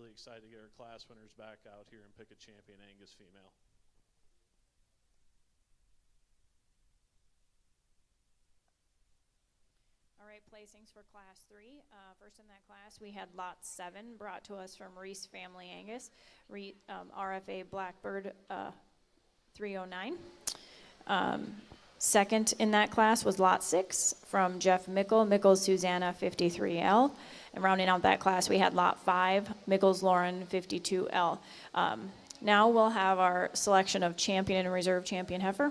Really excited to get our class winners back out here and pick a champion Angus female. All right, placings for class 3. First in that class, we had lot 7 brought to us from Reese Family Angus, RFA Blackbird 309. Second in that class was lot 6 from Jeff Mickles Susanna 53L. And rounding out that class, we had lot 5, Mickles Lauren 52L. Now we'll have our selection of champion and reserve champion heifer.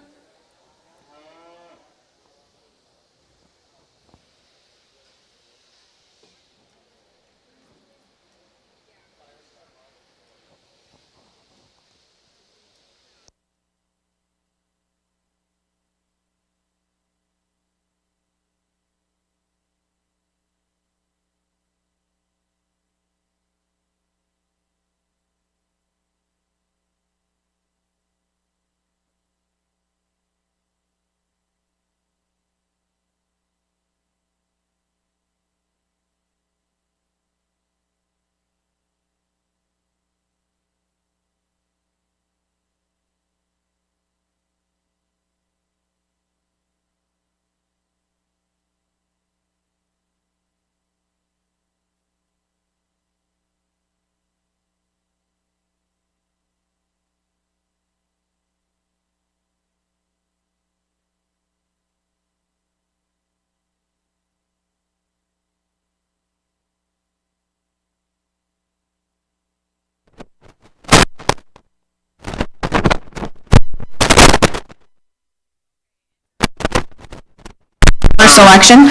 Selection.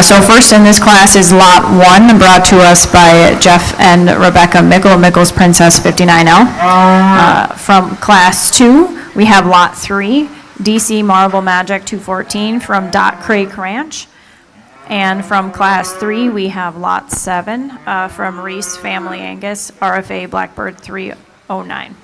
So first in this class is lot 1, brought to us by Jeff and Rebecca Mickles Princess 59L. From class 2, we have lot 3, DC Marble Magic 214 from Dot Creek Ranch. And from class 3, we have lot 7 from Reese Family Angus, RFA Blackbird 309.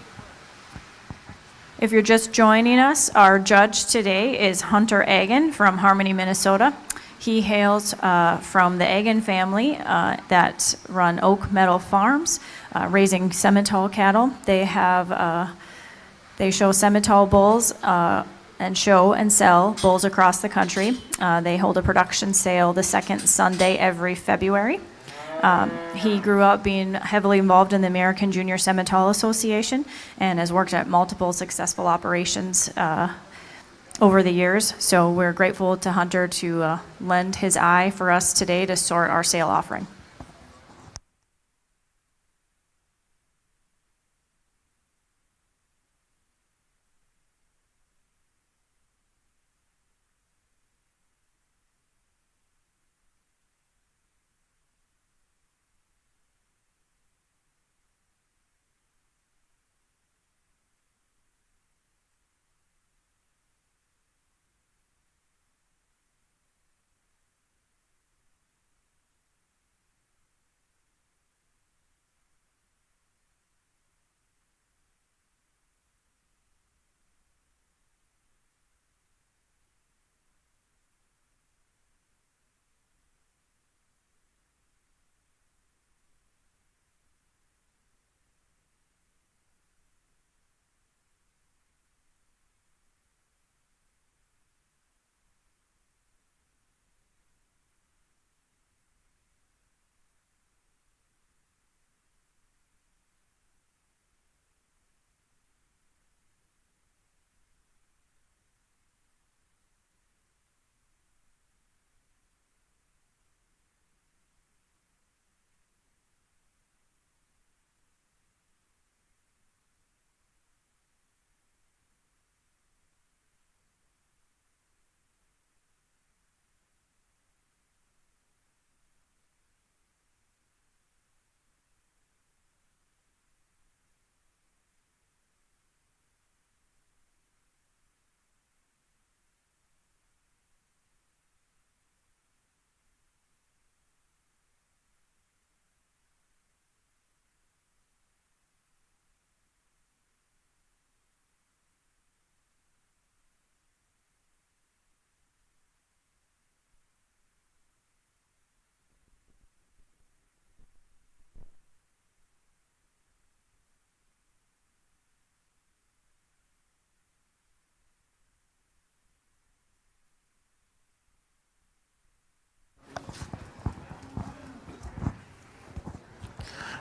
If you're just joining us, our judge today is Hunter Agan from Harmony, Minnesota. He hails from the Agan family that run Oak Meadow Farms, raising Simmental cattle. They show Simmental bulls and show and sell bulls across the country. They hold a production sale the second Sunday every February. He grew up being heavily involved in the American Junior Simmental Association and has worked at multiple successful operations over the years. So we're grateful to Hunter to lend his eye for us today to sort our sale offering.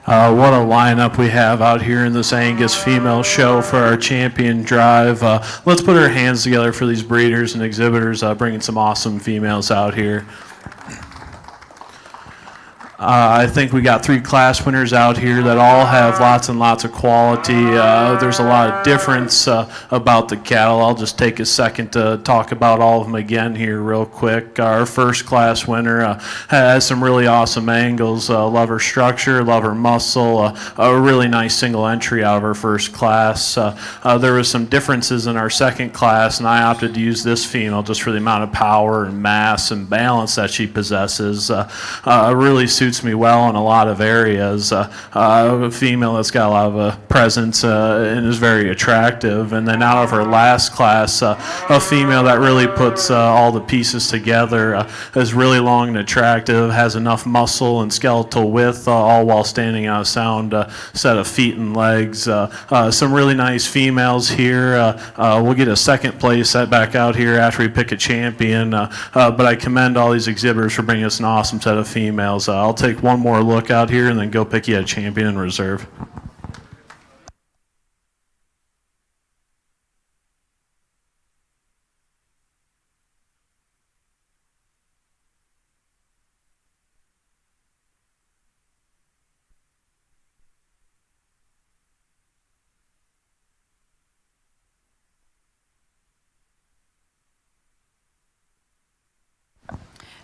What a lineup we have out here in this Angus female show for our champion drive. Let's put our hands together for these breeders and exhibitors bringing some awesome females out here. I think we got 3 class winners out here that all have lots and lots of quality. There's a lot of difference about the cattle. I'll just take a second to talk about all of them again here real quick. Our first class winner has some really awesome angles. Love her structure, love her muscle, a really nice single entry out of her first class. There was some differences in our second class, and I opted to use this female just for the amount of power and mass and balance that she possesses. Really suits me well in a lot of areas. A female that's got a lot of presence and is very attractive. And then out of her last class, a female that really puts all the pieces together, is really long and attractive, has enough muscle and skeletal width, all while standing on a sound set of feet and legs. Some really nice females here. We'll get a second place set back out here after we pick a champion. But I commend all these exhibitors for bringing us an awesome set of females. I'll take one more look out here and then go pick you a champion in reserve.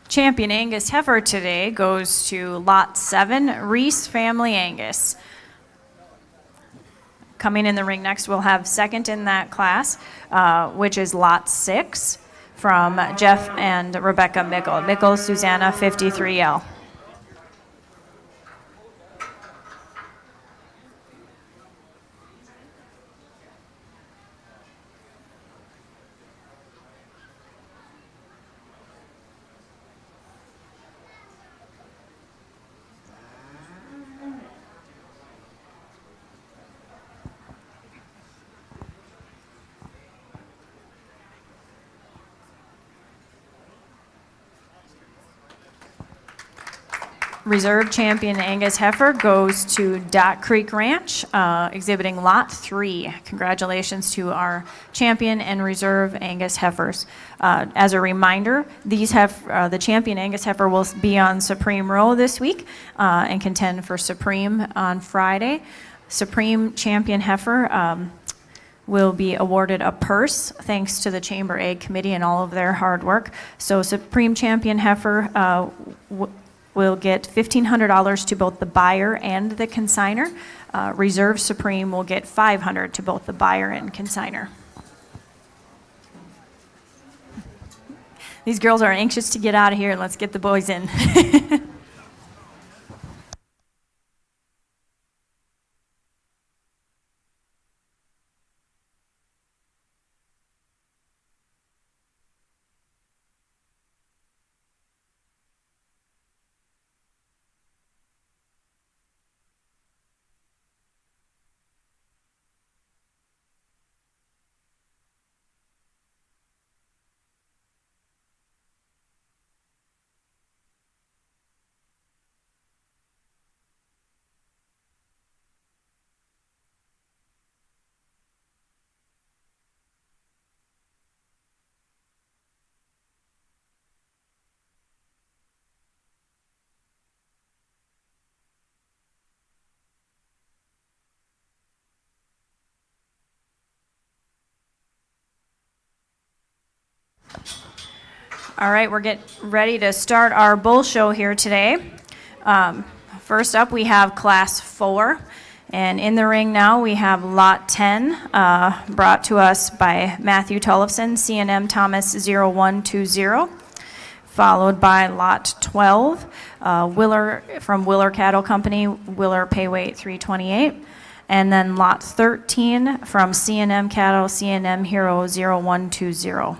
Champion Angus heifer today goes to Lot 7, Reese Family Angus. Coming in the ring next, we'll have second in that class, which is Lot 6 from Jeff and Rebecca Mickle. Mickle, Susanna, 53L. Reserve champion Angus heifer goes to Dot Creek Ranch, exhibiting Lot 3. Congratulations to our champion and reserve Angus heifers. As a reminder, the champion Angus heifer will be on Supreme Row this week and contend for Supreme on Friday. Supreme champion heifer will be awarded a purse thanks to the Chamber Ag Committee and all of their hard work. So Supreme champion heifer will get $1,500 to both the buyer and the consigner. Reserve Supreme will get $500 to both the buyer and consigner. These girls are anxious to get out of here, and let's get the boys in. All right, we're getting ready to start our bull show here today. First up, we have Class 4. And in the ring now, we have Lot 10, brought to us by Matthew Tullifson, C&M Thomas 0120, followed by Lot 12, Willer from Willer Cattle Company, Willer Payweight 328, and then Lot 13 from C&M Cattle, C&M Hero 0120.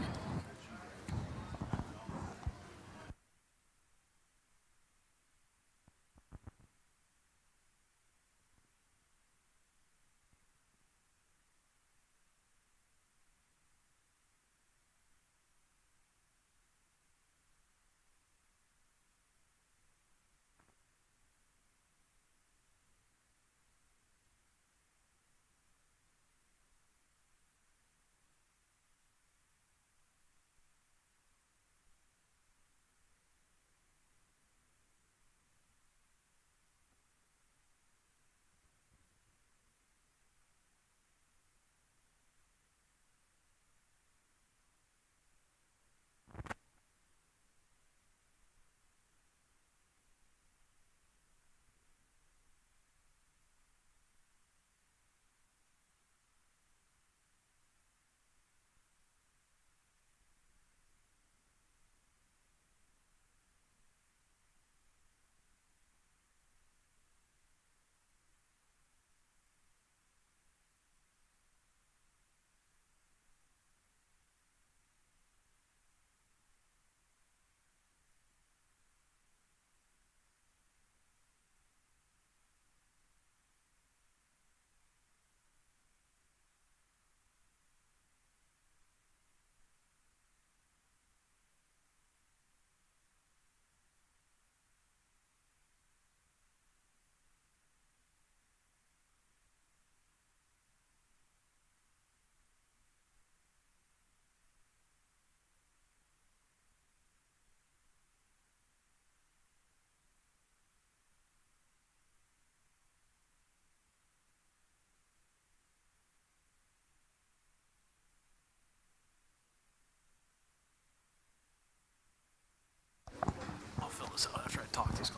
talk to these guys.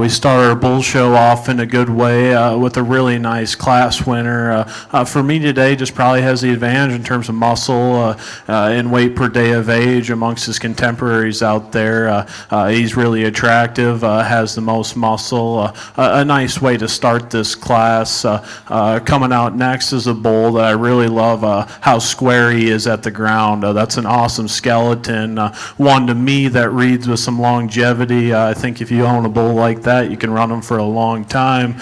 We start our bull show off in a good way with a really nice class winner. For me today, just probably has the advantage in terms of muscle and weight per day of age amongst his contemporaries out there. He's really attractive, has the most muscle. A nice way to start this class. Coming out next is a bull that I really love how square he is at the ground. That's an awesome skeleton. One to me that reads with some longevity. I think if you own a bull like that, you can run them for a long time.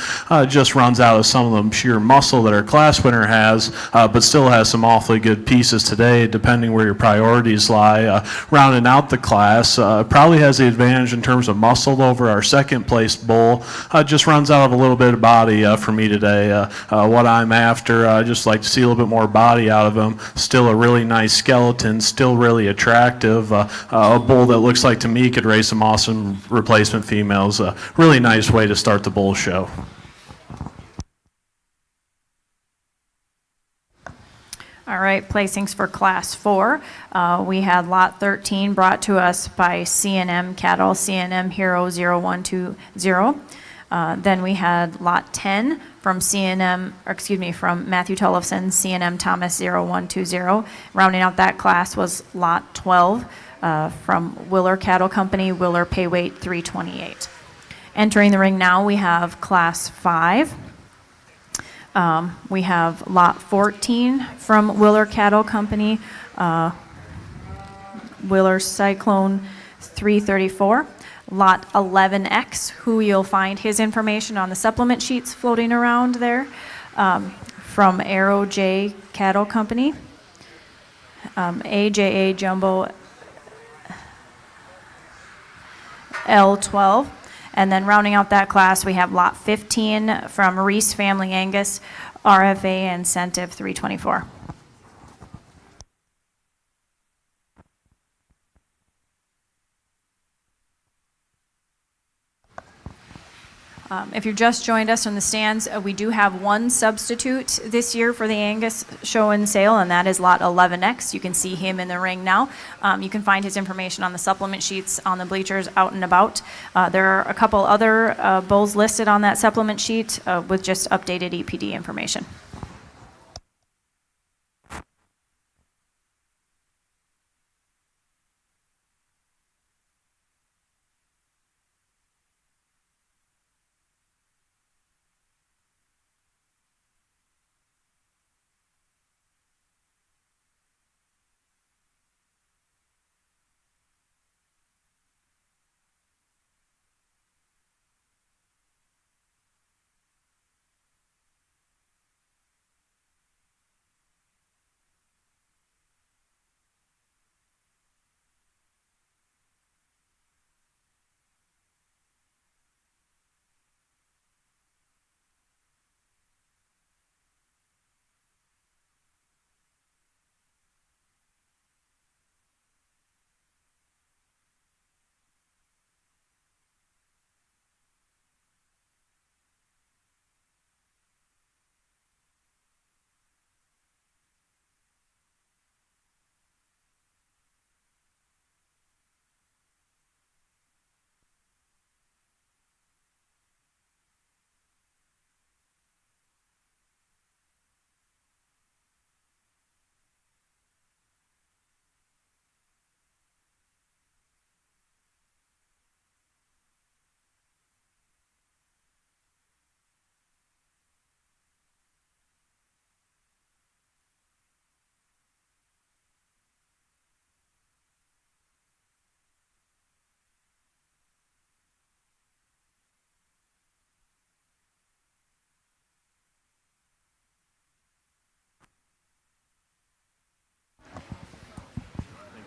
Just runs out of some of the sheer muscle that our class winner has, but still has some awfully good pieces today, depending where your priorities lie. Rounding out the class, probably has the advantage in terms of muscle over our second place bull. Just runs out of a little bit of body for me today. What I'm after, I just like to see a little bit more body out of him. Still a really nice skeleton, still really attractive. A bull that looks like to me could raise some awesome replacement females. Really nice way to start the bull show. All right, placings for Class 4. We had Lot 13 brought to us by C&M Cattle, C&M Hero 0120. Then we had Lot 10 from from Matthew Tollefson, C&M Thomas 0120. Rounding out that class was Lot 12 from Willer Cattle Company, Willer Pay Weight 328. Entering the ring now, we have Class 5. We have Lot 14 from Willer Cattle Company, Willer Cyclone 334. Lot 11X, who you'll find his information on the supplement sheets floating around there, from Arrow J Cattle Company, AJA Jumbo L12. And then rounding out that class, we have Lot 15 from Reese Family Angus, RFA Incentive 324. If you've just joined us from the stands, we do have one substitute this year for the Angus show and sale, and that is Lot 11X. You can see him in the ring now. You can find his information on the supplement sheets on the bleachers out and about. There are a couple other bulls listed on that supplement sheet with just updated EPD information.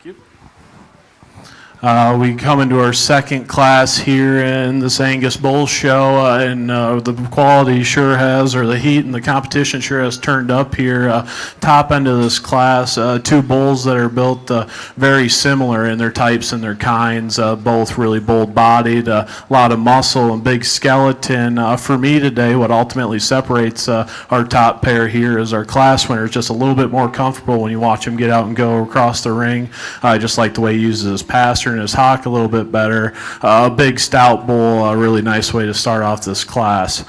Thank you. We come into our second class here in this Angus Bull Show, and the quality sure has, or the heat and the competition sure has turned up here. Top end of this class, two bulls that are built very similar in their types and their kinds, both really bold-bodied, a lot of muscle and big skeleton. For me today, what ultimately separates our top pair here is our class winner is just a little bit more comfortable when you watch him get out and go across the ring. I just like the way he uses his passer posture and his hock a little bit better. A big stout bull, a really nice way to start off this class.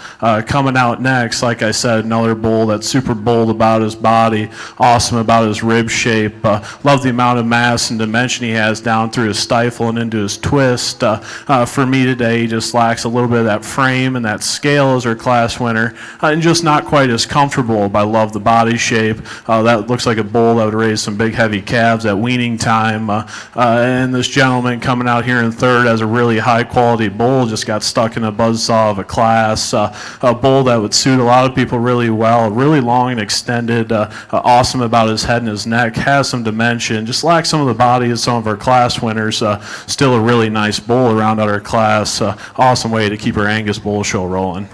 Coming out next, like I said, another bull that's super bold about his body, awesome about his rib shape. Love the amount of mass and dimension he has down through his stifle and into his twist. For me today, he just lacks a little bit of that frame and that scale as our class winner, and just not quite as comfortable, but I love the body shape. That looks like a bull that would raise some big heavy calves at weaning time. And this gentleman coming out here in third has a really high quality bull, just got stuck in a buzzsaw of a class. A bull that would suit a lot of people really well, really long and extended, awesome about his head and his neck, has some dimension, just lacks some of the body of some of our class winners. Still a really nice bull around out our class. Awesome way to keep our Angus bull show rolling.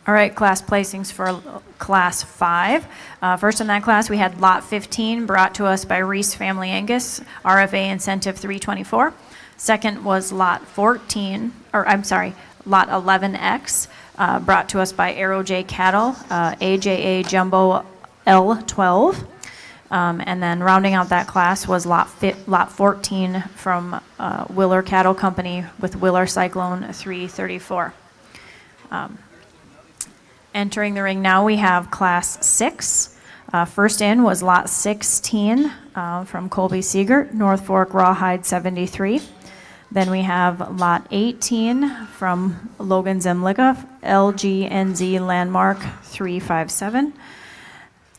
All right, class placings for class 5. First in that class, we had lot 15 brought to us by Reese Family Angus, RFA incentive 324. Second was lot 14, or I'm sorry, lot 11X, brought to us by Arrow J Cattle, AJA Jumbo L12. And then rounding out that class was lot 14 from Willer Cattle Company with Willer Cyclone 334. Entering the ring now, we have class 6. First in was lot 16 from Colby Siegert, North Fork Rawhide 73. Then we have lot 18 from Logan Zemlicka, LGNZ Landmark 357.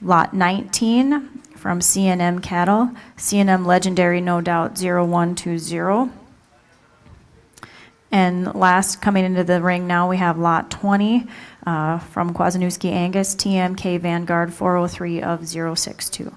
Lot 19 from C&M Cattle, C&M Legendary No Doubt 0120. And last, coming into the ring now, we have lot 20 from Kwasniewski Angus, TMK Vanguard 403 of 062.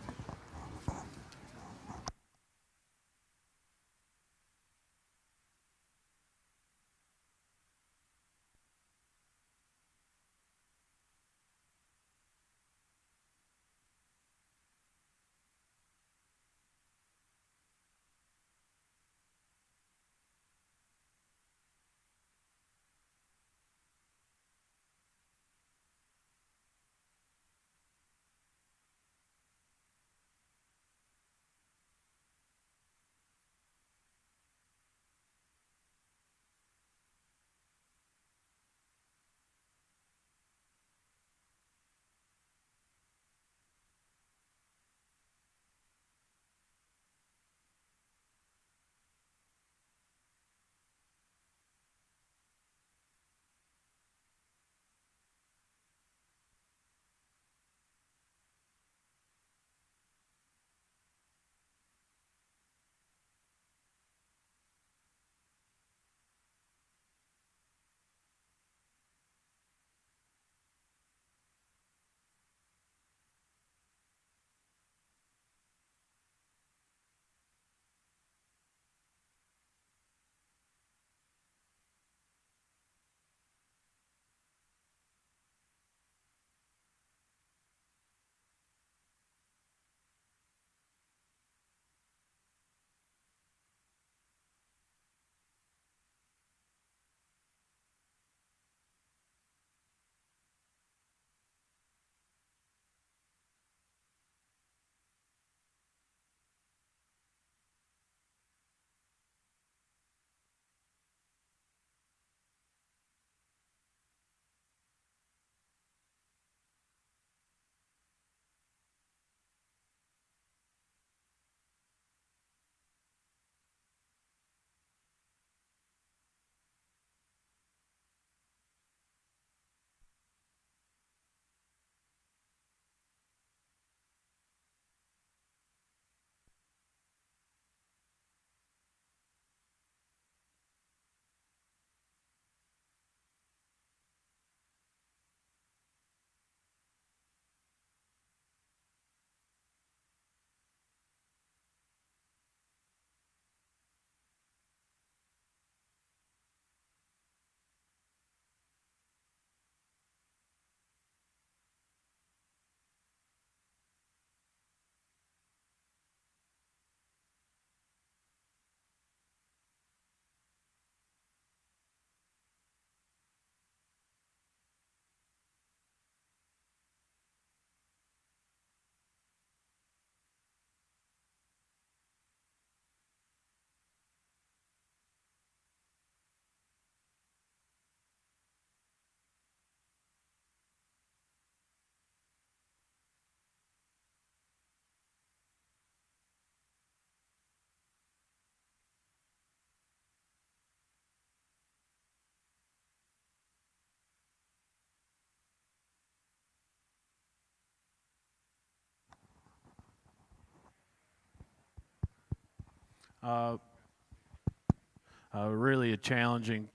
Really a challenging.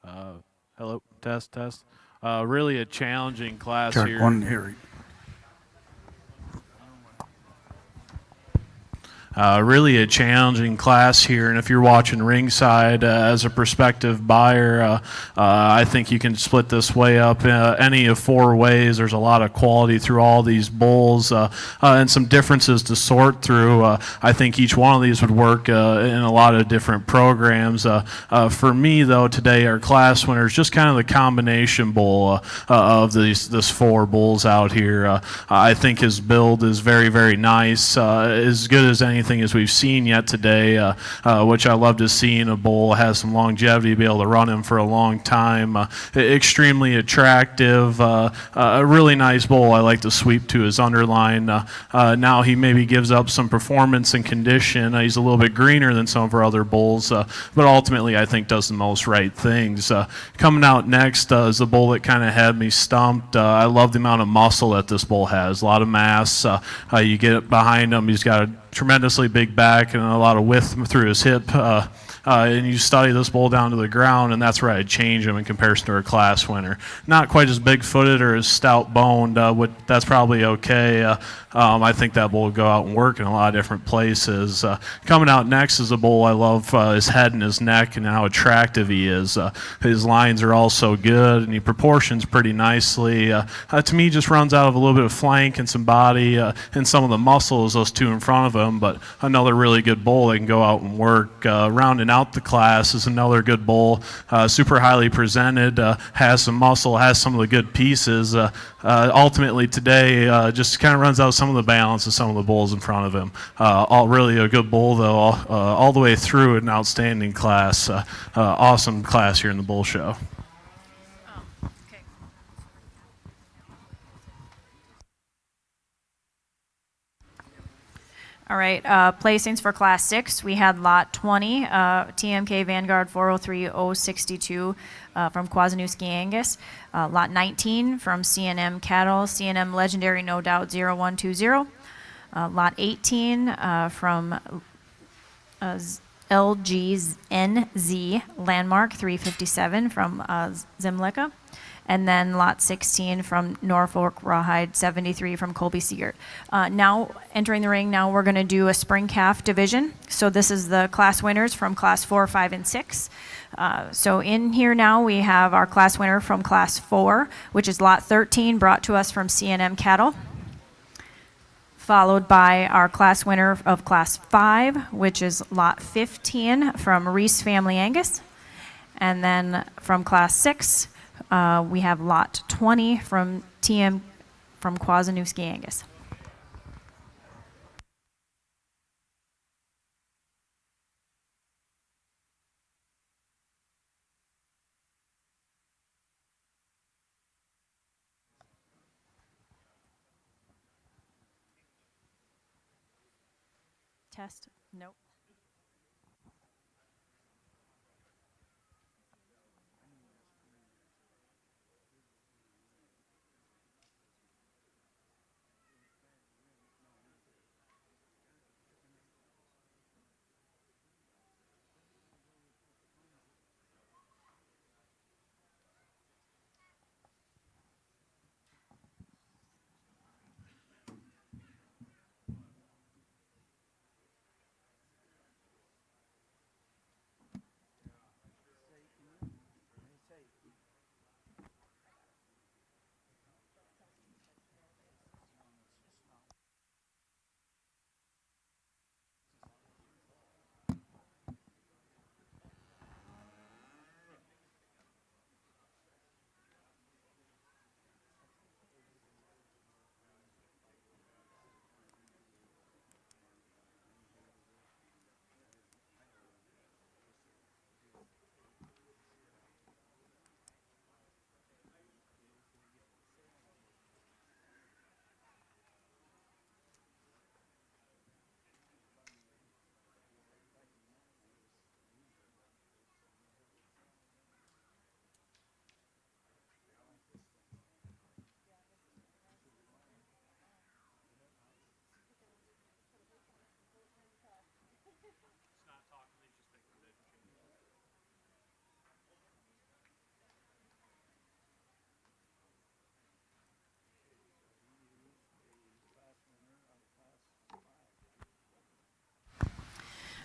Hello, test, test. Really a challenging class Check here. one here. Really a challenging class here, and if you're watching ringside as a prospective buyer, I think you can split this way up any of four ways. There's a lot of quality through all these bulls and some differences to sort through. I think each one of these would work in a lot of different programs. For me, though, today our class winner is just kind of the combination bull of this four bulls out here. I think his build is very, very nice, as good as anything as we've seen yet today, which I love to see in a bull. Has some longevity to be able to run him for a long time. Extremely attractive, a really nice bull. I like to sweep to his underline. Now he maybe gives up some performance and condition. He's a little bit greener than some of our other bulls, but ultimately I think does the most right things. Coming out next is the bull that kind of had me stumped. I love the amount of muscle that this bull has. A lot of mass. You get behind him, he's got a tremendously big back and a lot of width through his hip. And you study this bull down to the ground, and that's where I'd change him in comparison to our class winner. Not quite as big-footed or as stout-boned, that's probably okay. I think that bull will go out and work in a lot of different places. Coming out next is a bull I love his head and his neck and how attractive he is. His lines are also good, and he proportions pretty nicely. To me, just runs out of a little bit of flank and some body and some of the muscles, those two in front of him, but another really good bull that can go out and work. Rounding out the class is another good bull, super highly presented, has some muscle, has some of the good pieces. Ultimately today, just kind of runs out some of the balance of some of the bulls in front of him. All really a good bull though, all the way through, an outstanding class. Awesome class here in the bull show. All right, placings for Class 6, we had Lot 20, TMK Vanguard 403062 from Kwasniewski Angus. Lot 19 from CNM Cattle, CNM Legendary No Doubt 0120. Lot 18 from LGNZ Landmark 357 from Zimlica. And then lot 16 from Norfolk Rawhide 73 from Colby Seegert. Now entering the ring, now we're going to do a spring calf division. So this is the class winners from class 4, 5, and 6. So in here now we have our class winner from class 4, which is lot 13, brought to us from CNM Cattle. Followed by our class winner of class 5, which is lot 15 from Reese Family Angus. And then from class 6, we have lot 20 from Kwasniewski Angus. Test? Nope.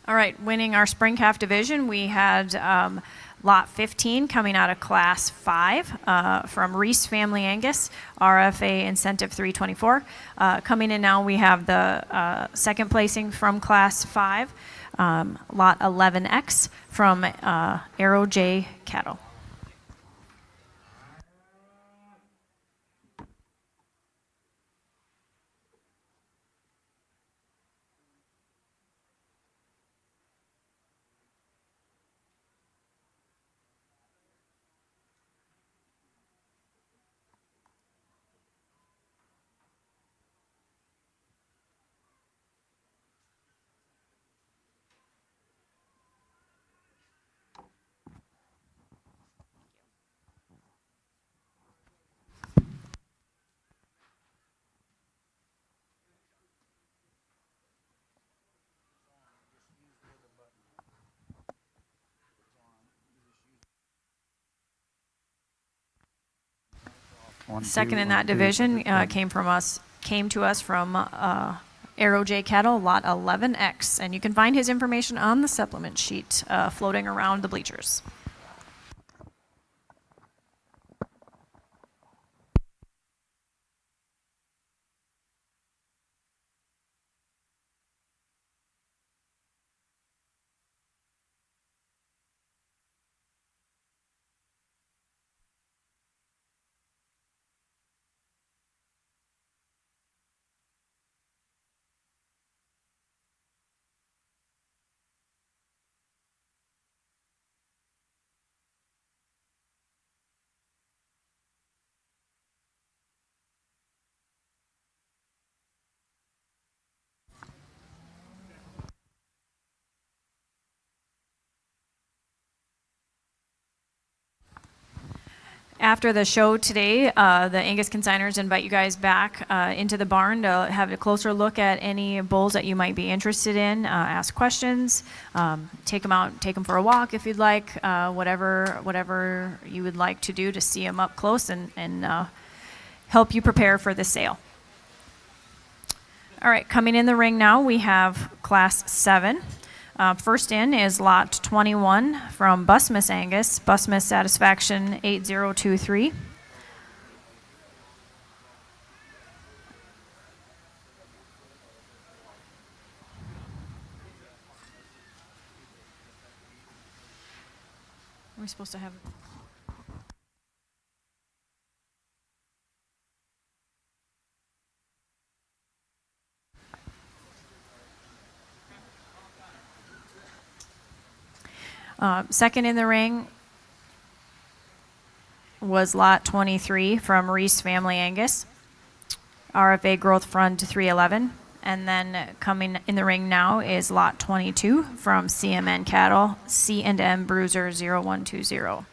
All right, winning our spring calf division, we had lot 15 coming out of class 5 from Reese Family Angus, RFA incentive 324. Coming in now, we have the second placing from class 5, lot 11X from Arrow J Cattle. Second in that division came to us from Arrow J Cattle, lot 11X, and you can find his information on the supplement sheet floating around the bleachers. After the show today, the Angus consigners invite you guys back into the barn to have a closer look at any bulls that you might be interested in, ask questions, take them out, take them for a walk if you'd like, whatever you would like to do to see them up close and help you prepare for the sale. All right, coming in the ring now, we have Class 7. First in is lot 21 from Busmas Angus, Busmas Satisfaction 8023. Are we supposed to have... Second in the ring was lot 23 from Reese Family Angus, RFA Growth Fund 311. And then coming in the ring now is lot 22 from CMN Cattle, C&M Bruiser 0120.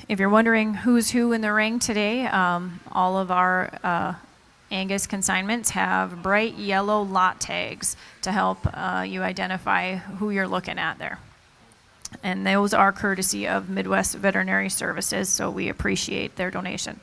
If you're wondering who's who in the ring today, all of our Angus consignments have bright yellow lot tags to help you identify who you're looking at there. And those are courtesy of Midwest Veterinary Services, so we appreciate their donation.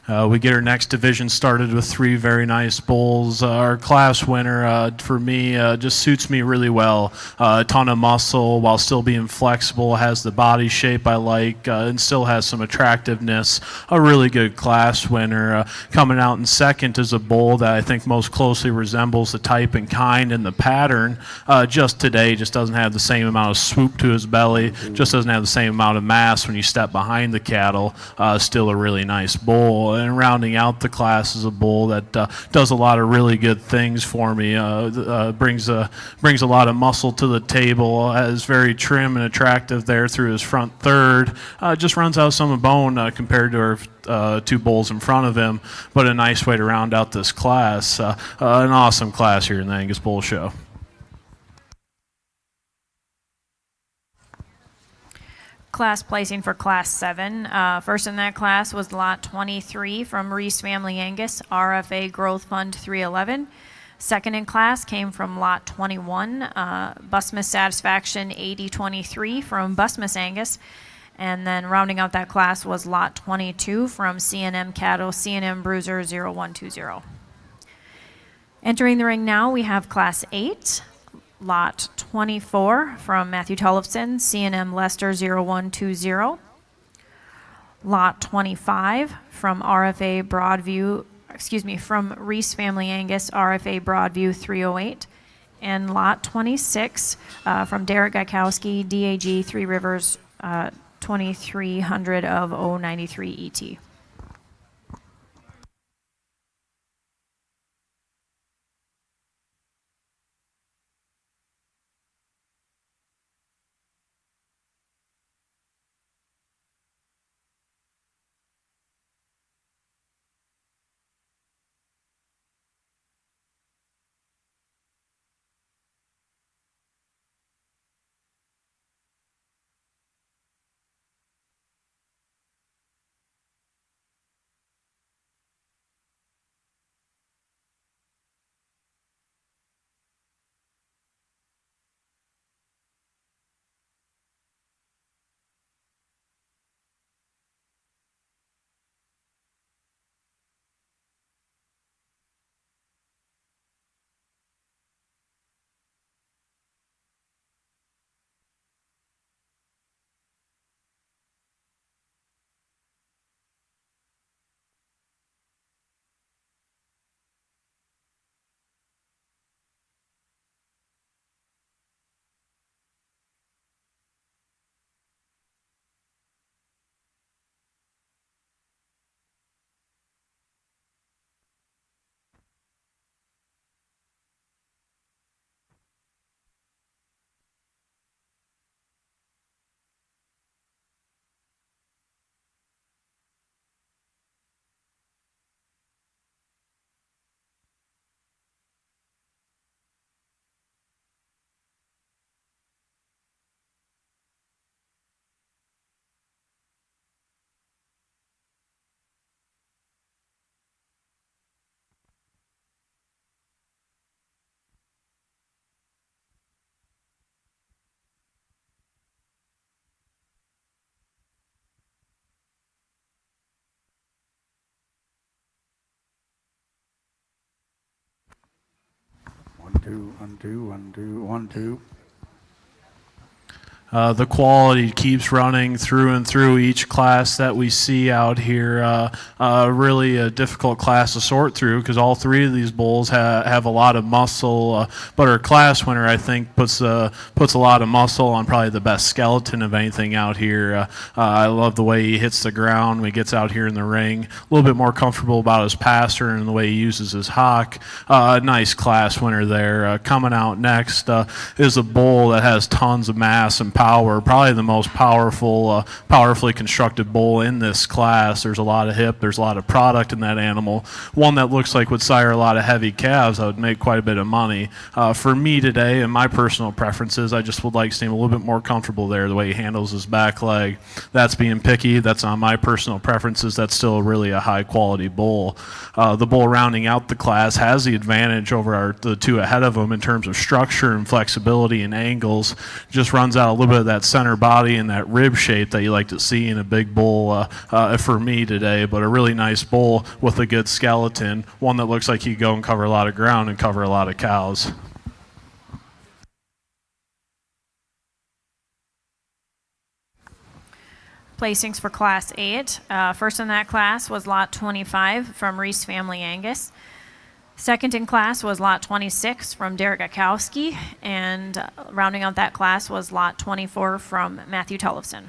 We get our next division started with 3 very nice bulls. Our class winner, for me, just suits me really well. A ton of muscle while still being flexible, has the body shape I like, and still has some attractiveness. A really good class winner. Coming out in second is a bull that I think most closely resembles the type and kind and the pattern. Just today, just doesn't have the same amount of swoop to his belly, just doesn't have the same amount of mass when you step behind the cattle. Still a really nice bull. And rounding out the class is a bull that does a lot of really good things for me. Brings a lot of muscle to the table. Is very trim and attractive there through his front third. Just runs out some bone compared to our 2 bulls in front of him. But a nice way to round out this class. An awesome class here in the Angus Bull Show. Class placing for Class 7. First in that class was Lot 23 from Reese Family Angus, RFA Growth Fund 311. Second in class came from Lot 21, Busmus Satisfaction 8023 from Busmus Angus. And then rounding out that class was Lot 22 from C&M Cattle, C&M Bruiser 0120. Entering the ring now, we have Class 8. Lot 24 from Matthew Tollefson, C&M Lester 0120. Lot 25 from from Reese Family Angus, RFA Broadview 308. And Lot 26 from Derek Gaikowski, DAG 3 Rivers 2300 of 093 ET. One, two. The quality keeps running through and through each class that we see out here. Really a difficult class to sort through because all 3 of these bulls have a lot of muscle. But our class winner, I think, puts a lot of muscle on probably the best skeleton of anything out here. I love the way he hits the ground when he gets out here in the ring. A little bit more comfortable about his passer and the way he uses his hock. Nice class winner there. Coming out next is a bull that has tons of mass and power, probably the most powerfully constructed bull in this class. There's a lot of hip, there's a lot of product in that animal. One that looks like would sire a lot of heavy calves that would make quite a bit of money. For me today, and my personal preferences, I just would like to see him a little bit more comfortable there, the way he handles his back leg. That's being picky, that's on my personal preferences. That's still really a high quality bull. The bull rounding out the class has the advantage over the 2 ahead of him in terms of structure and flexibility and angles. Just runs out a little bit bit of that center body and that rib shape that you like to see in a big bull for me today, but a really nice bull with a good skeleton, one that looks like he could go and cover a lot of ground and cover a lot of cows. Placings for Class 8. First in that class was Lot 25 from Reese Family Angus. Second in class was Lot 26 from Derek Gakowski, and rounding out that class was Lot 24 from Matthew Tullifson.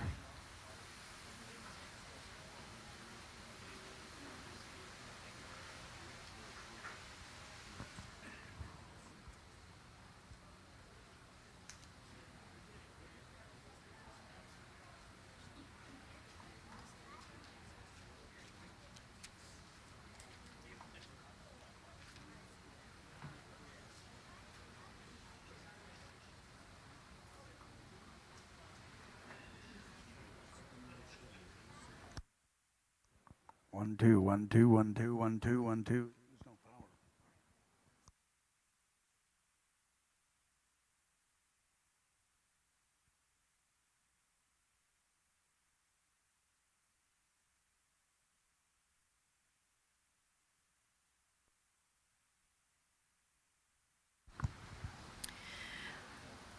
One, two, one, two, one, two, one, two, one, two.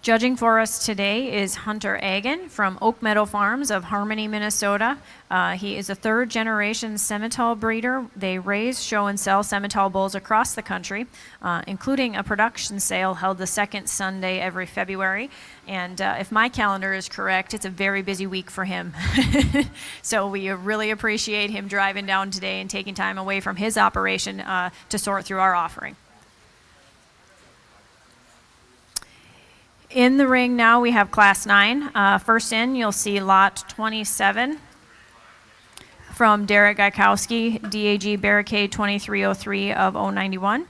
Judging for us today is Hunter Agan from Oak Meadow Farms of Harmony, Minnesota. He is a third-generation Simmental breeder. They raise, show, and sell Simmental bulls across the country, including a production sale held the second Sunday every February. And if my calendar is correct, it's a very busy week for him. So we really appreciate him driving down today and taking time away from his operation to sort through our offering. In the ring now, we have Class 9. First in, you'll see Lot 27 from Derek Gakowski, DAG Barricade 2303 of 091.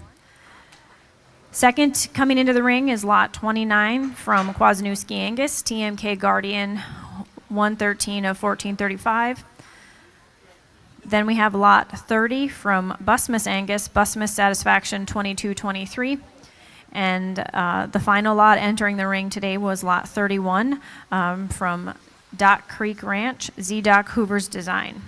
Second coming into the ring is Lot 29 from Kwasniewski Angus, TMK Guardian 113 of 1435. Then we have Lot 30 from Busmus Angus, Busmus Satisfaction 2223. And the final lot entering the ring today was Lot 31 from Dock Creek Ranch, Z-Dock Hoover's Design.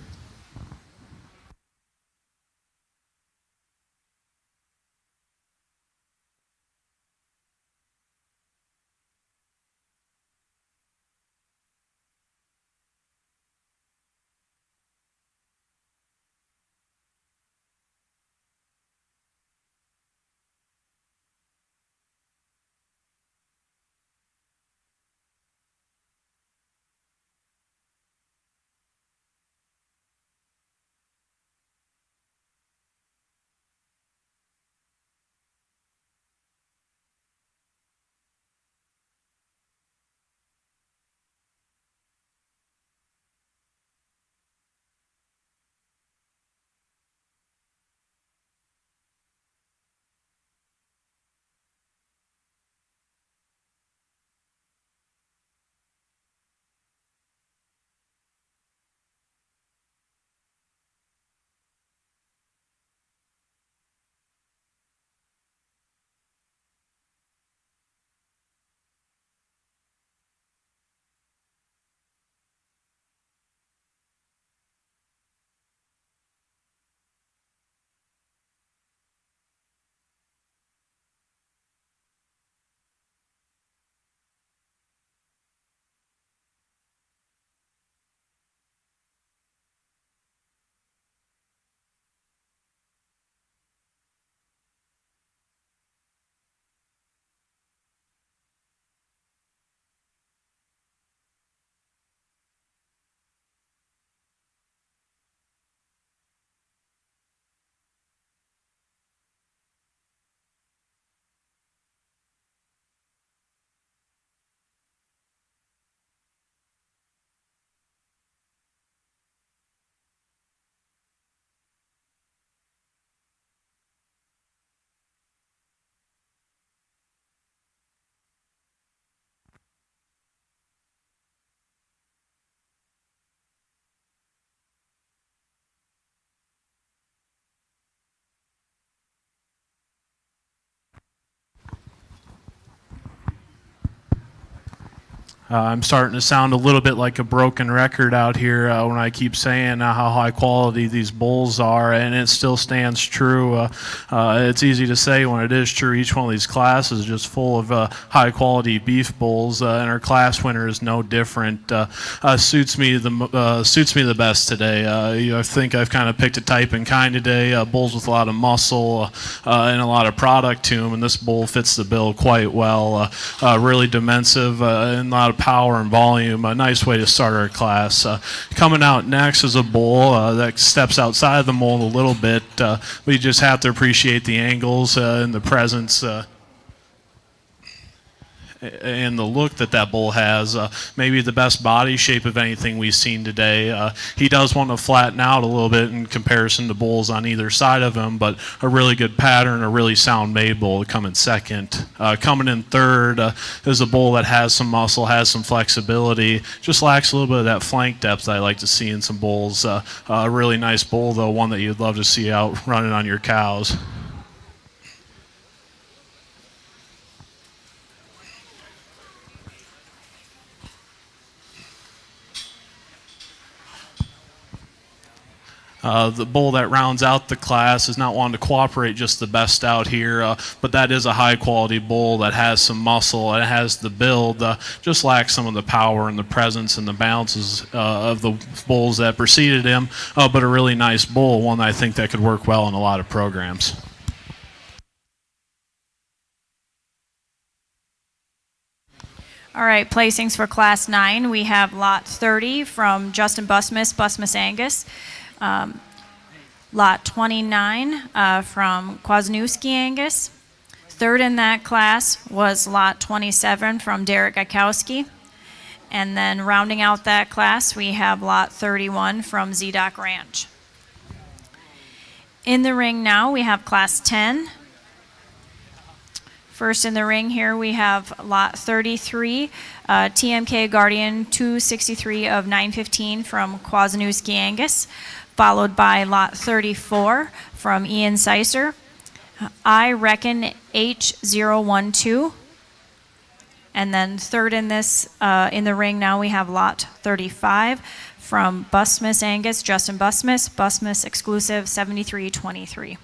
I'm starting to sound a little bit like a broken record out here when I keep saying how high quality these bulls are, and it still stands true. It's easy to say when it is true. Each one of these classes is just full of high quality beef bulls, and our class winner is no different. Suits me the best today. I think I've kind of picked a type and kind today. Bulls with a lot of muscle and a lot of product to them, and this bull fits the bill quite well. Really dimensive and a lot of power and volume. A nice way to start our class. Coming out next is a bull that steps outside of the mold a little bit. We just have to appreciate the angles and the presence and the look that bull has. Maybe the best body shape of anything we've seen today. He does want to flatten out a little bit in comparison to bulls on either side of him, but a really good pattern, a really sound made bull to come in second. Coming in third is a bull that has some muscle, has some flexibility, just lacks a little bit of that flank depth that I like to see in some bulls. A really nice bull, though, one that you'd love to see out running on your cows. The bull that rounds out the class is not one to cooperate just the best out here, but that is a high quality bull that has some muscle and has the build, just lacks some of the power and the presence and the bounces of the bulls that preceded him, but a really nice bull, one I think that could work well in a lot of programs. All right, placings for Class 9. We have Lot 30 from Justin Busmus Angus. Lot 29 from Kwasniewski Angus. Third in that class was Lot 27 from Derek Gajkowski. And then rounding out that class, we have Lot 31 from ZDoc Ranch. In the ring now, we have Class 10. First in the ring here, we have Lot 33, TMK Guardian 263 of 915 from Kwasniewski Angus, followed by Lot 34 from Ian Sicer, I Reckon H012, and then third in this in the ring now we have Lot 35 from Busmus Angus, Justin Busmus exclusive 7323.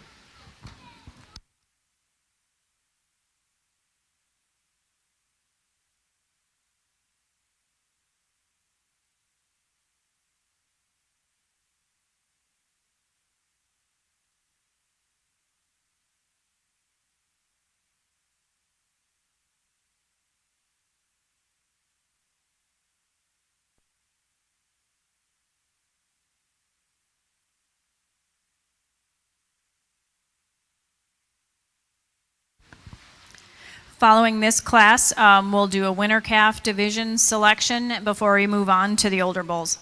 Following this class, we'll do a winter calf division selection before we move on to the older bulls.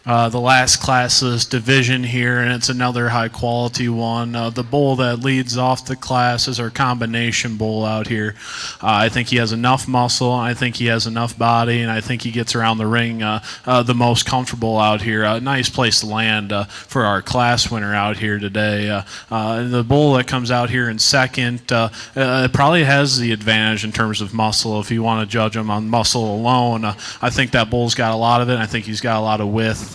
the last class of this division here, and it's another high quality one. The bull that leads off the class is our combination bull out here. I think he has enough muscle, I think he has enough body, and I think he gets around the ring the most comfortable out here. A nice place to land for our class winner out here today. The bull that comes out here in second probably has the advantage in terms of muscle. If you want to judge him on muscle alone, I think that bull's got a lot of it. I think he's got a lot of width.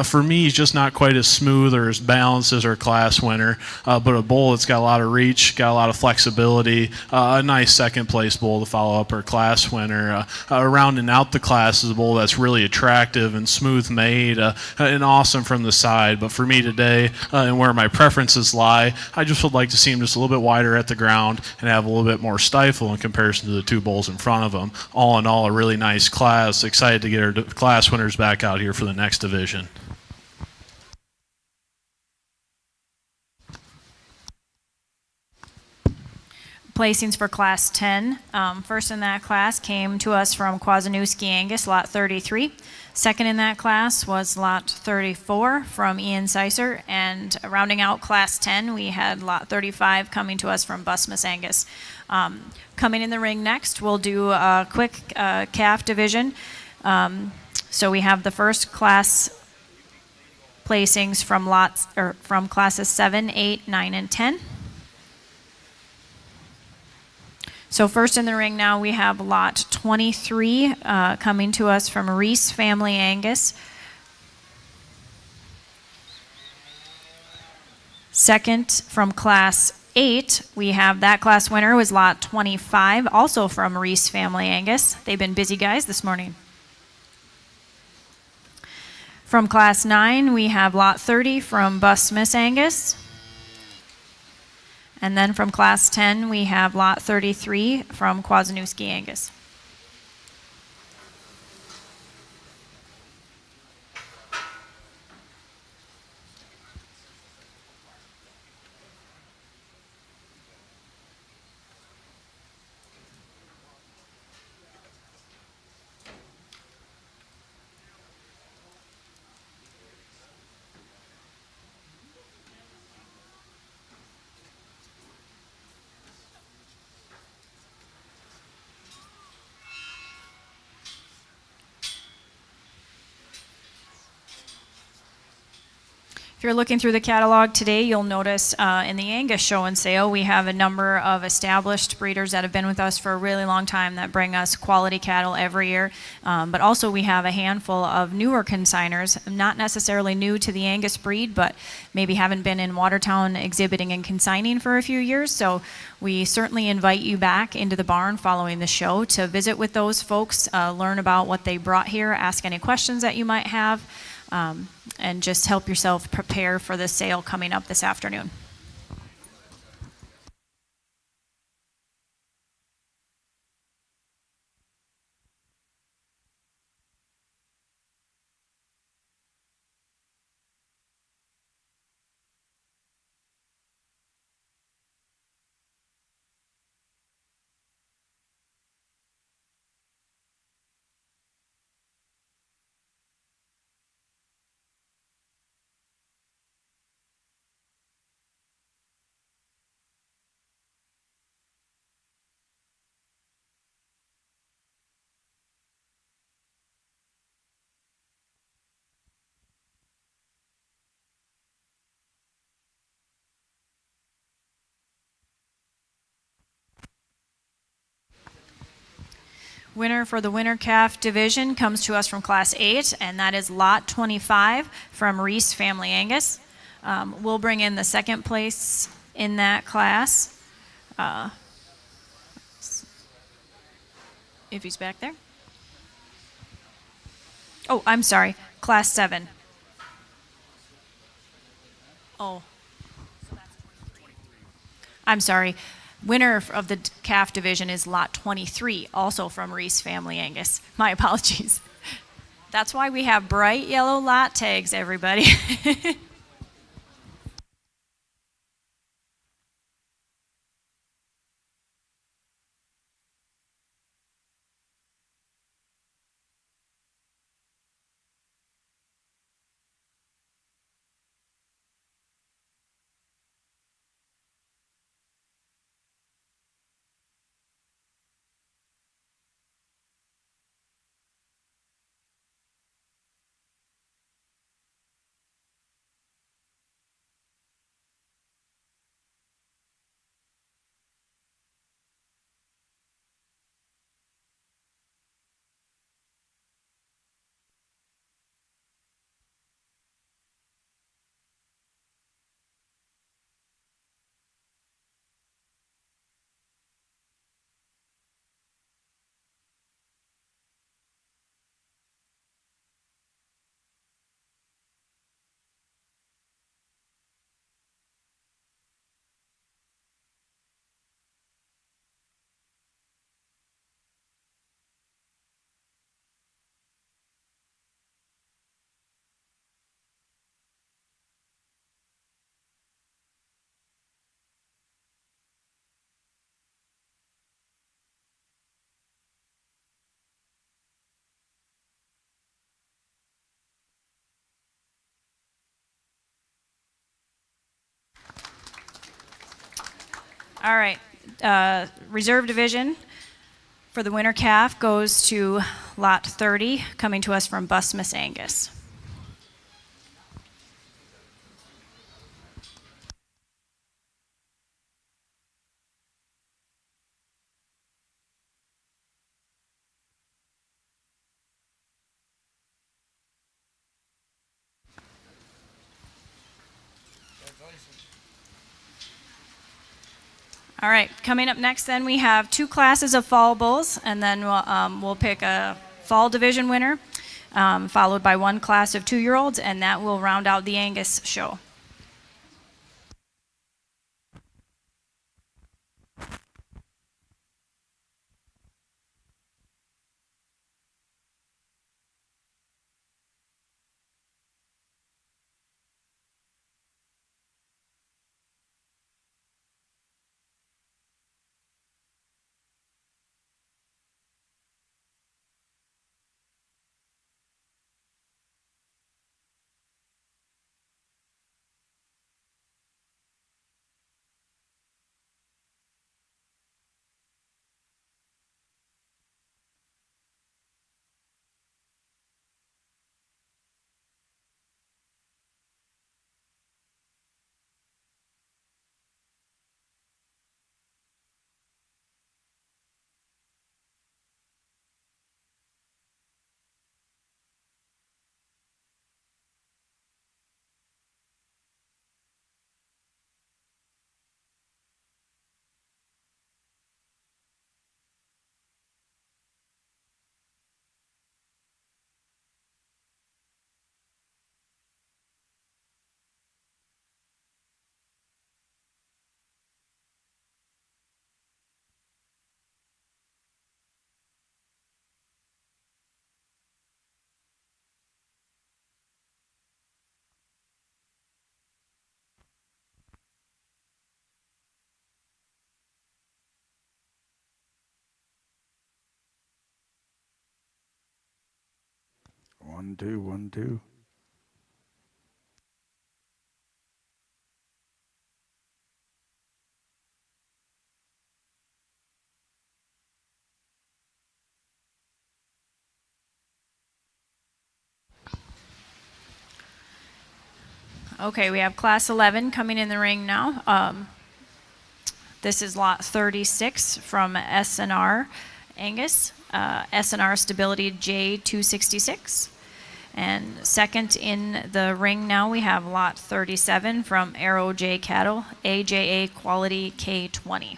For me, he's just not quite as smooth or as balanced as our class winner, but a bull that's got a lot of reach, got a lot of flexibility, a nice second place bull to follow up our class winner. Rounding out the class is a bull that's really attractive and smooth made and awesome from the side. But for me today, and where my preferences lie, I just would like to see him just a little bit wider at the ground and have a little bit more stifle in comparison to the two bulls in front of him. All in all, a really nice class. Excited to get our class winners back out here for the next division. Placings for Class 10. First in that class came to us from Kwasniewski Angus, Lot 33. Second in that class was Lot 34 from Ian Sicer. And rounding out Class 10, we had Lot 35 coming to us from Busmus Angus. Coming in the ring next, we'll do a quick calf division. So we have the first class placings from classes 7, 8, 9, and 10. So first in the ring now we have lot 23 coming to us from Reese Family Angus. Second from class 8, we have that class winner was lot 25, also from Reese Family Angus. They've been busy guys this morning. From class 9, we have lot 30 from Busmus Angus. And then from class 10, we have lot 33 from Kwasniewski Angus. If you're looking through the catalog today, you'll notice in the Angus show and sale, we have a number of established breeders that have been with us for a really long time that bring us quality cattle every year. But also we have a handful of newer consigners, not necessarily new to the Angus breed, but maybe haven't been in Watertown exhibiting and consigning for a few years. So we certainly invite you back into the barn following the show to visit with those folks, learn about what they brought here, ask any questions that you might have. And just help yourself prepare for the sale coming up this afternoon. Winner for the winter calf division comes to us from class 8, and that is lot 25 from Reese Family Angus. We'll bring in the second place in that class. If he's back there. Oh, I'm sorry, class 7. Oh. I'm sorry. Winner of the calf division is lot 23, also from Reese Family Angus. My apologies. That's why we have bright yellow lot tags, everybody. All right, reserve division for the winter calf goes to lot 30, coming to us from Busmus Angus. All right, coming up next then we have 2 classes of fall bulls, and then we'll pick a fall division winner, followed by 1 class of 2-year-olds, and that will round out the Angus show. One, two, 1, 2. Okay, we have class 11 coming in the ring now. This is lot 36 from SNR Angus, SNR Stability J266. And second in the ring now we have lot 37 from Arrow J Cattle, AJA Quality K20.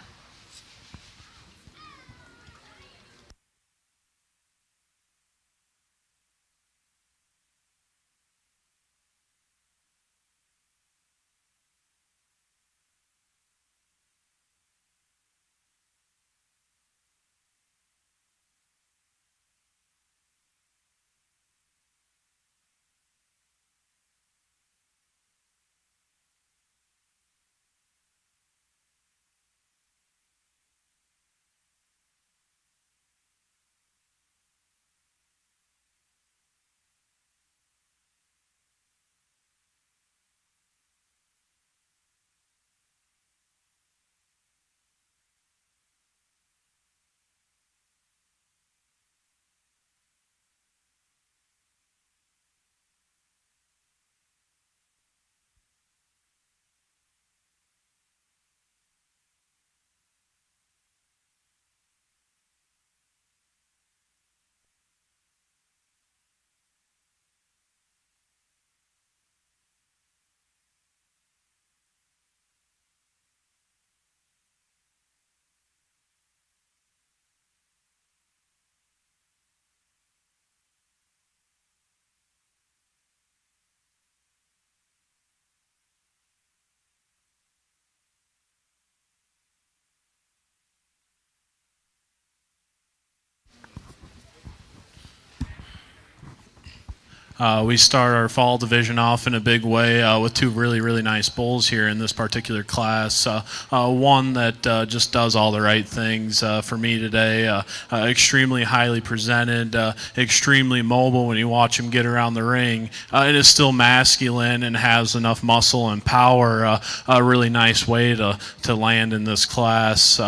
We start our fall division off in a big way with two really, really nice bulls here in this particular class. One that just does all the right things for me today. Extremely highly presented, extremely mobile when you watch him get around the ring. It is still masculine and has enough muscle and power. A really nice way to land in this class.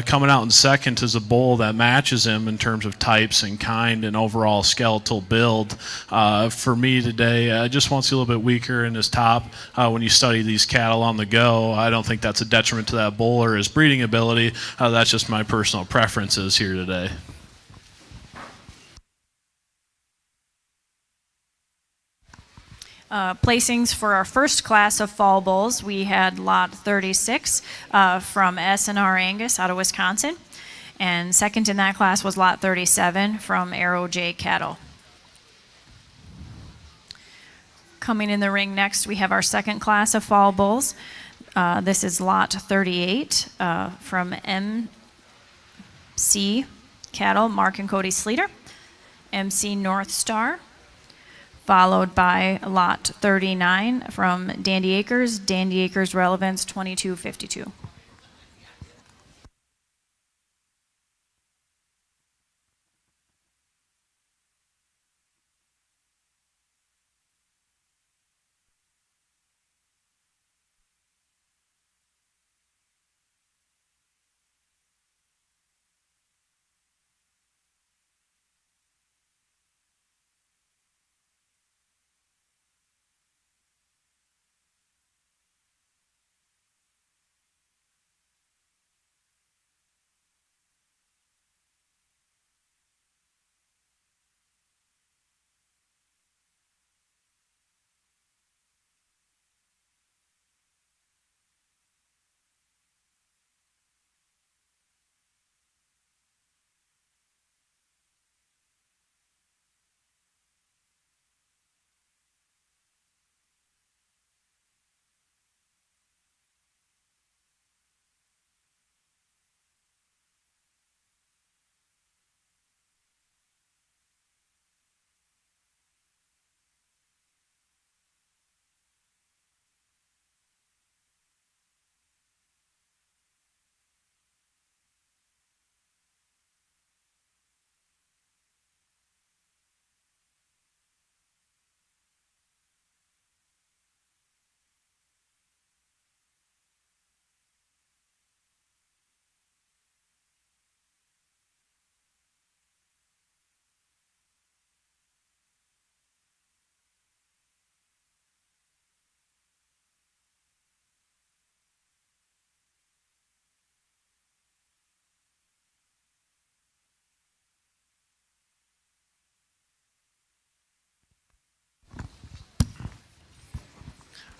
Coming out in second is a bull that matches him in terms of types and kind and overall skeletal build. For me today, just wants a little bit weaker in his top. When you study these cattle on the go, I don't think that's a detriment to that bull or his breeding ability. That's just my personal preferences here today. Placings for our first class of fall bulls, we had lot 36 from S&R Angus out of Wisconsin. And second in that class was lot 37 from Arrow J Cattle. Coming in the ring next, we have our second class of fall bulls. This is lot 38 from MC Cattle, Mark and Cody Sleater, MC North Star, followed by lot 39 from Dandy Acres Relevance 2252.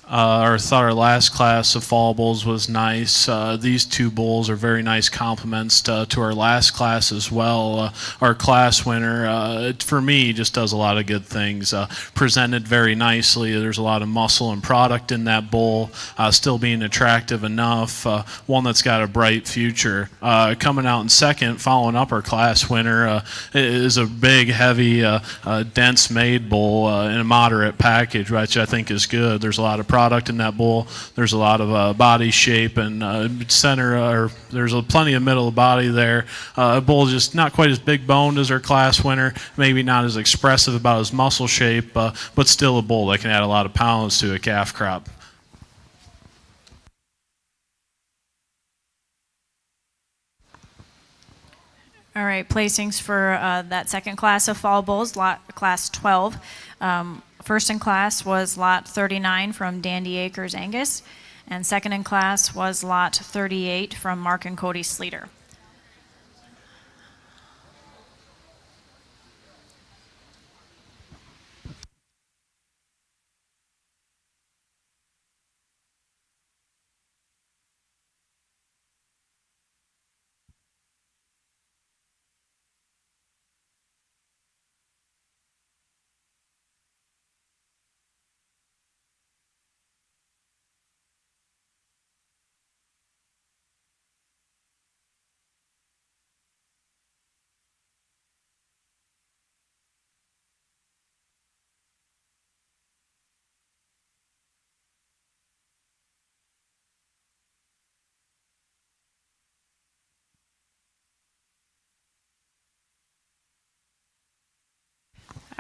I thought our last class of fall bulls was nice. These two bulls are very nice complements to our last class as well. Our class winner, for me, just does a lot of good things. Presented very nicely. There's a lot of muscle and product in that bull, still being attractive enough. One that's got a bright future. Coming out in second, following up our class winner, is a big, heavy, dense made bull in a moderate package, which I think is good. There's a lot of product in that bull. There's a lot of body shape and center, there's plenty of middle of body there. A bull just not quite as big boned as our class winner, maybe not as expressive about his muscle shape, but still a bull that can add a lot of pounds to a calf crop. All right, placings for that second class of fall bulls, class 12. First in class was lot 39 from Dandy Acres Angus, and second in class was lot 38 from Mark and Cody Sleater.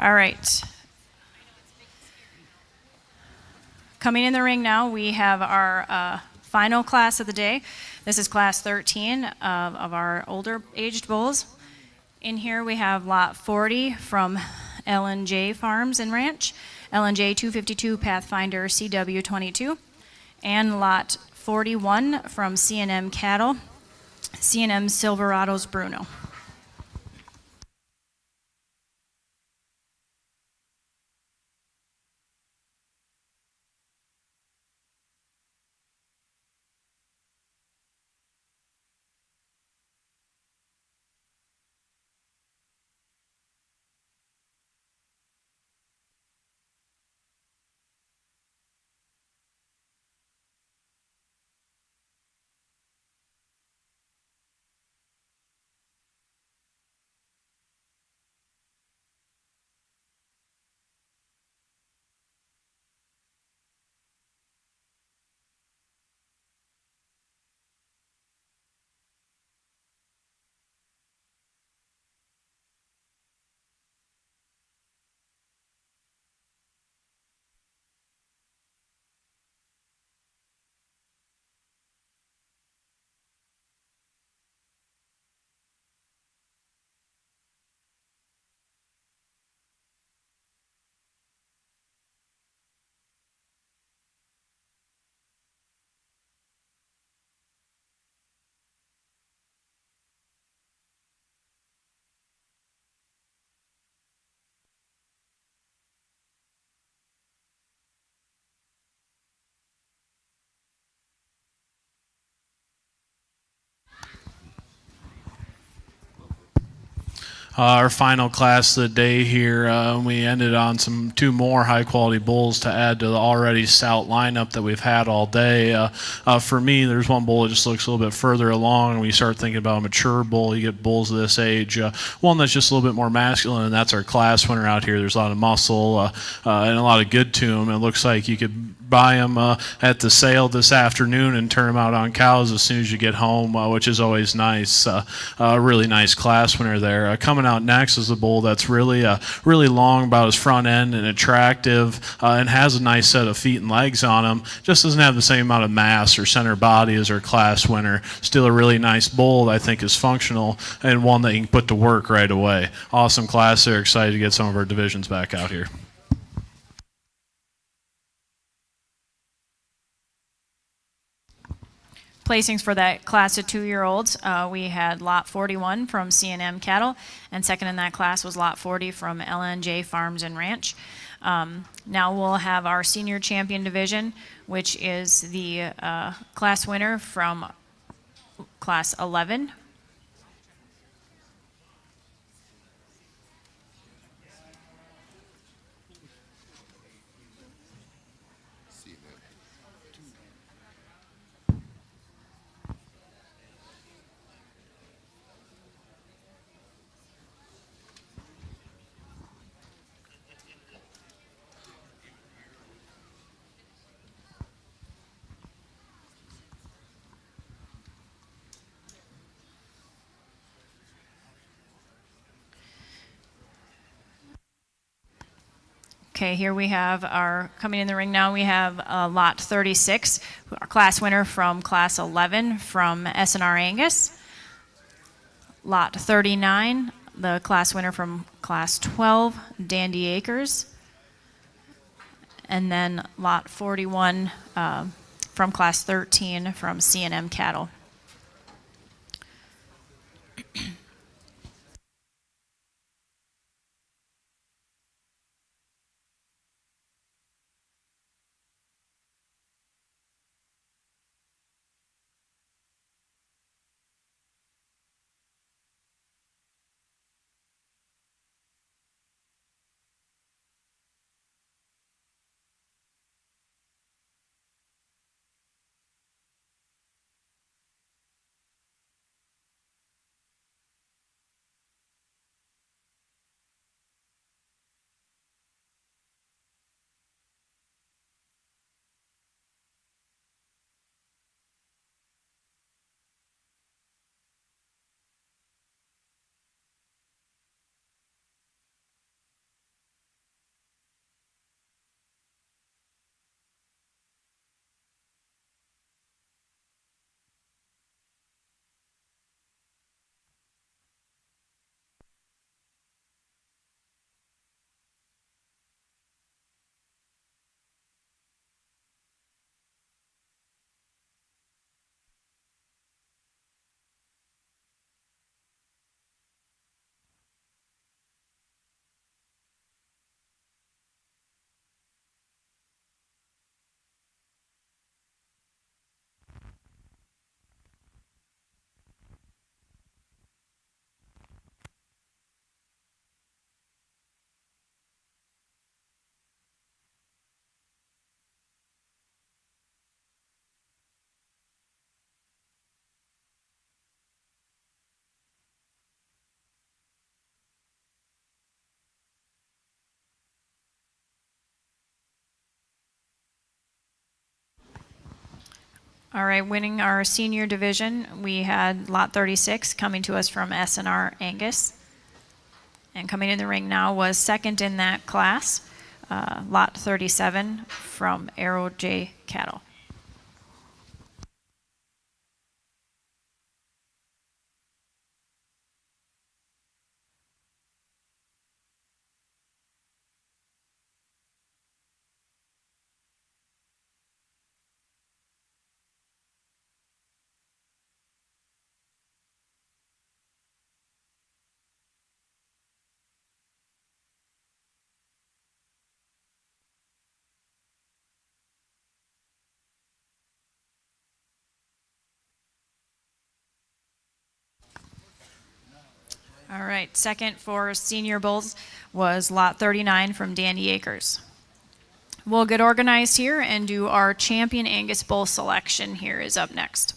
All right. Coming in the ring now, we have our final class of the day. This is class 13 of our older aged bulls. In here we have lot 40 from L&J Farms and Ranch, L&J 252 Pathfinder CW22, and lot 41 from C&M Cattle, C&M Silverados Bruno. Our final class of the day here, we ended on two more high-quality bulls to add to the already stout lineup that we've had all day. For me, there's one bull that just looks a little bit further along, and we start thinking about a mature bull. You get bulls of this age, one that's just a little bit more masculine, and that's our class winner out here. There's a lot of muscle and a lot of good to him. It looks like you could buy them at the sale this afternoon and turn them out on cows as soon as you get home, which is always nice. A really nice class winner there. Coming out next is a bull that's really long about his front end and attractive and has a nice set of feet and legs on him. Just doesn't have the same amount of mass or center body as our class winner. Still a really nice bull that I think is functional and one that you can put to work right away. Awesome class there. Excited to get some of our divisions back out here. Placings for that class of 2-year-olds, we had lot 41 from C&M Cattle, and second in that class was lot 40 from L&J Farms and Ranch. Now we'll have our senior champion division, which is the class winner from class 11. Okay, here we have our, coming in the ring now, we have lot 36, our class winner from class 11 from S&R Angus. Lot 39, the class winner from class 12, Dandy Acres. And then lot 41 from class 13 from C&M Cattle. All right, winning our senior division, we had lot 36 coming to us from S&R Angus. And coming in the ring now was second in that class, lot 37 from Arrow J Cattle. All right, second for senior bulls was lot 39 from Dandy Acres. We'll get organized here and do our champion Angus bull selection here is up next.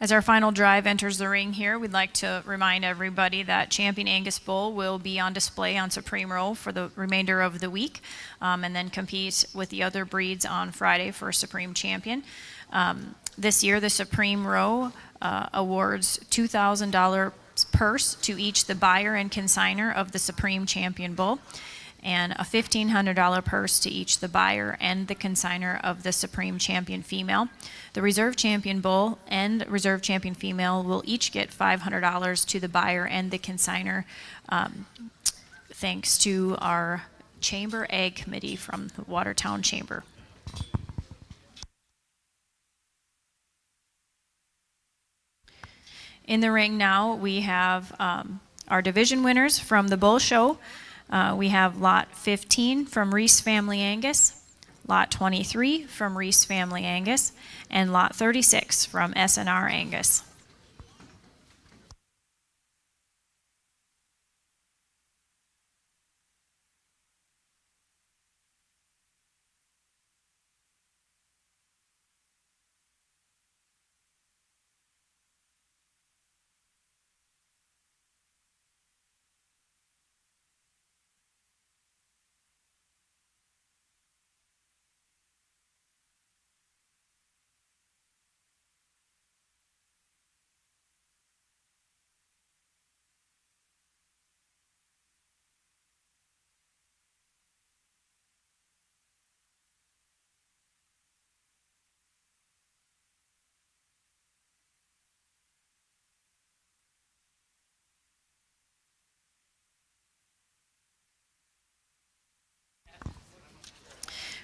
As our final drive enters the ring here, we'd like to remind everybody that Champion Angus Bull will be on display on Supreme Row for the remainder of the week, and then compete with the other breeds on Friday for Supreme Champion. This year, the Supreme Row awards $2,000 purse to each the buyer and consigner of the Supreme Champion Bull, and a $1,500 purse to each the buyer and the consigner of the Supreme Champion Female. The Reserve Champion Bull and Reserve Champion Female will each get $500 to the buyer and the consigner, thanks to our Chamber Ag Committee from the Watertown Chamber. In the ring now, we have our division winners from the Bull Show. We have lot 15 from Reese Family Angus, lot 23 from Reese Family Angus, and lot 36 from S&R Angus.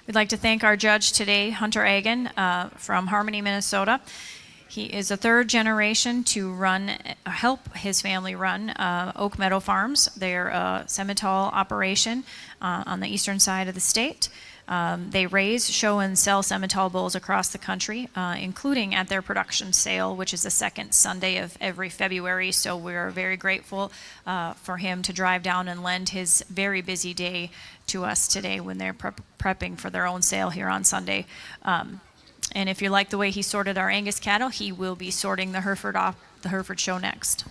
We'd like to thank our judge today, Hunter Agan from Harmony, Minnesota. He is a third generation to help his family run Oak Meadow Farms. They're a Simmental operation on the eastern side of the state. They raise, show, and sell Simmental bulls across the country, including at their production sale, which is the second Sunday of every February. So we're very grateful for him to drive down and lend his very busy day to us today when they're prepping for their own sale here on Sunday. And if you like the way he sorted our Angus cattle, he will be sorting the Hereford off the Hereford show next.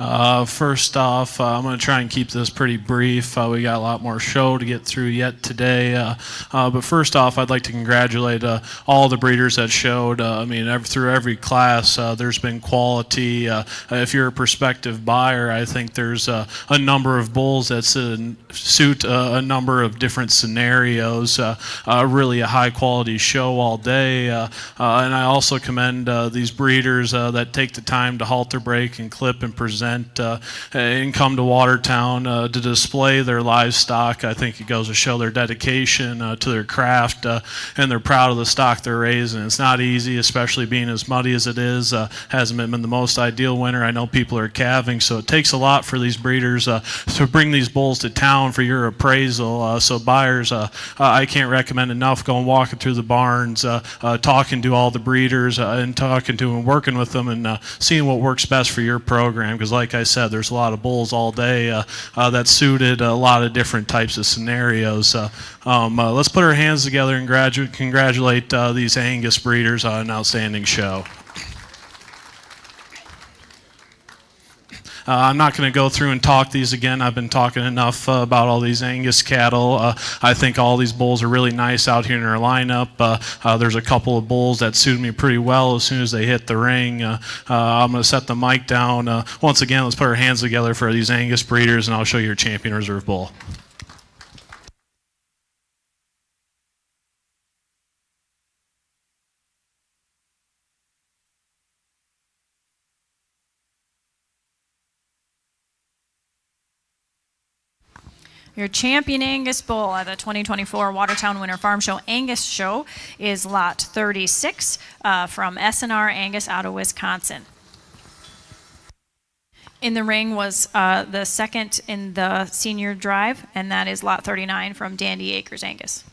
First off, I'm going to try and keep this pretty brief. We got a lot more show to get through yet today. But first off, I'd like to congratulate all the breeders that showed. I mean, through every class, there's been quality. If you're a prospective buyer, I think there's a number of bulls that suit a number of different scenarios. Really a high quality show all day. And I also commend these breeders that take the time to halter break and clip and present and come to Watertown to display their livestock. I think it goes to show their dedication to their craft, and they're proud of the stock they're raising. It's not easy, especially being as muddy as it is. Hasn't been the most ideal winter. I know people are calving, so it takes a lot for these breeders to bring these bulls to town for your appraisal. So buyers, I can't recommend enough going walking through the barns, talking to all the breeders, and talking to and working with them, and seeing what works best for your program. Because like I said, there's a lot of bulls all day that suited a lot of different types of scenarios. Let's put our hands together and congratulate these Angus breeders on an outstanding show. I'm not going to go through and talk these again. I've been talking enough about all these Angus cattle. I think all these bulls are really nice out here in our lineup. There's a couple of bulls that suited me pretty well as soon as they hit the ring. I'm going to set the mic down. Once again, let's put our hands together for these Angus breeders, and I'll show you your champion reserve bull. Your champion Angus bull at the 2024 Watertown Winter Farm Show Angus Show is lot 36 from S&R Angus out of Wisconsin. In the ring was the second in the senior drive, and that is lot 39 from Dandy Acres Angus.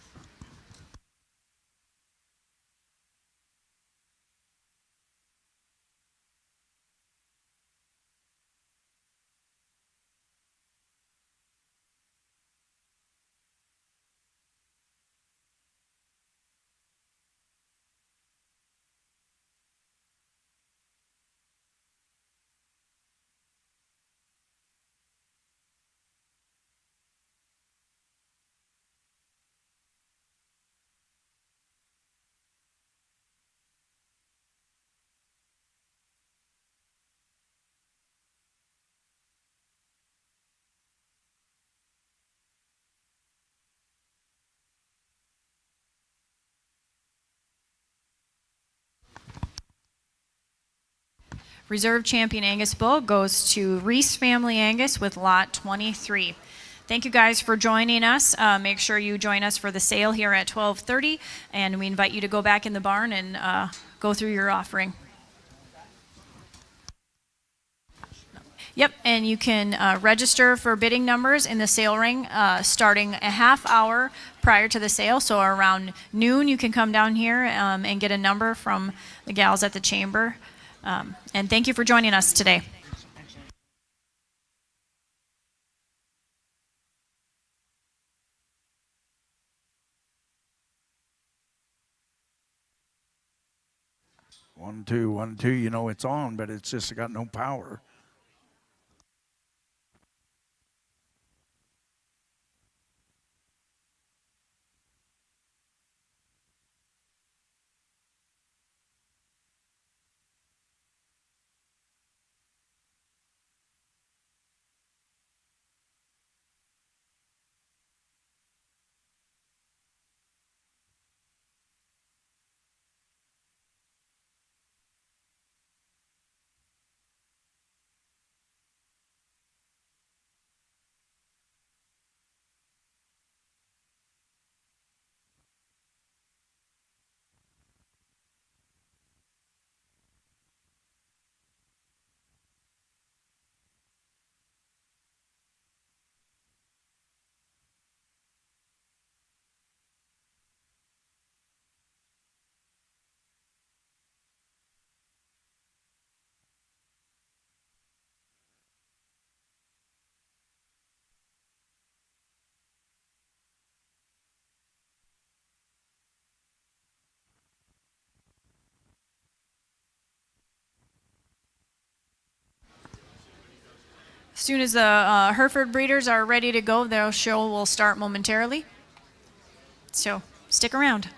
Reserve champion Angus bull goes to Reese Family Angus with lot 23. Thank you guys for joining us. Make sure you join us for the sale here at 12:30, and we invite you to go back in the barn and go through your offering. Yep, and you can register for bidding numbers in the sale ring starting a half hour prior to the sale. So around noon, you can come down here and get a number from the gals at the chamber. And thank you for joining us today. One, two, 1, 2. You know it's on, but it's just got no power. soon as the Hereford breeders are ready to go, their show will start momentarily. So stick around.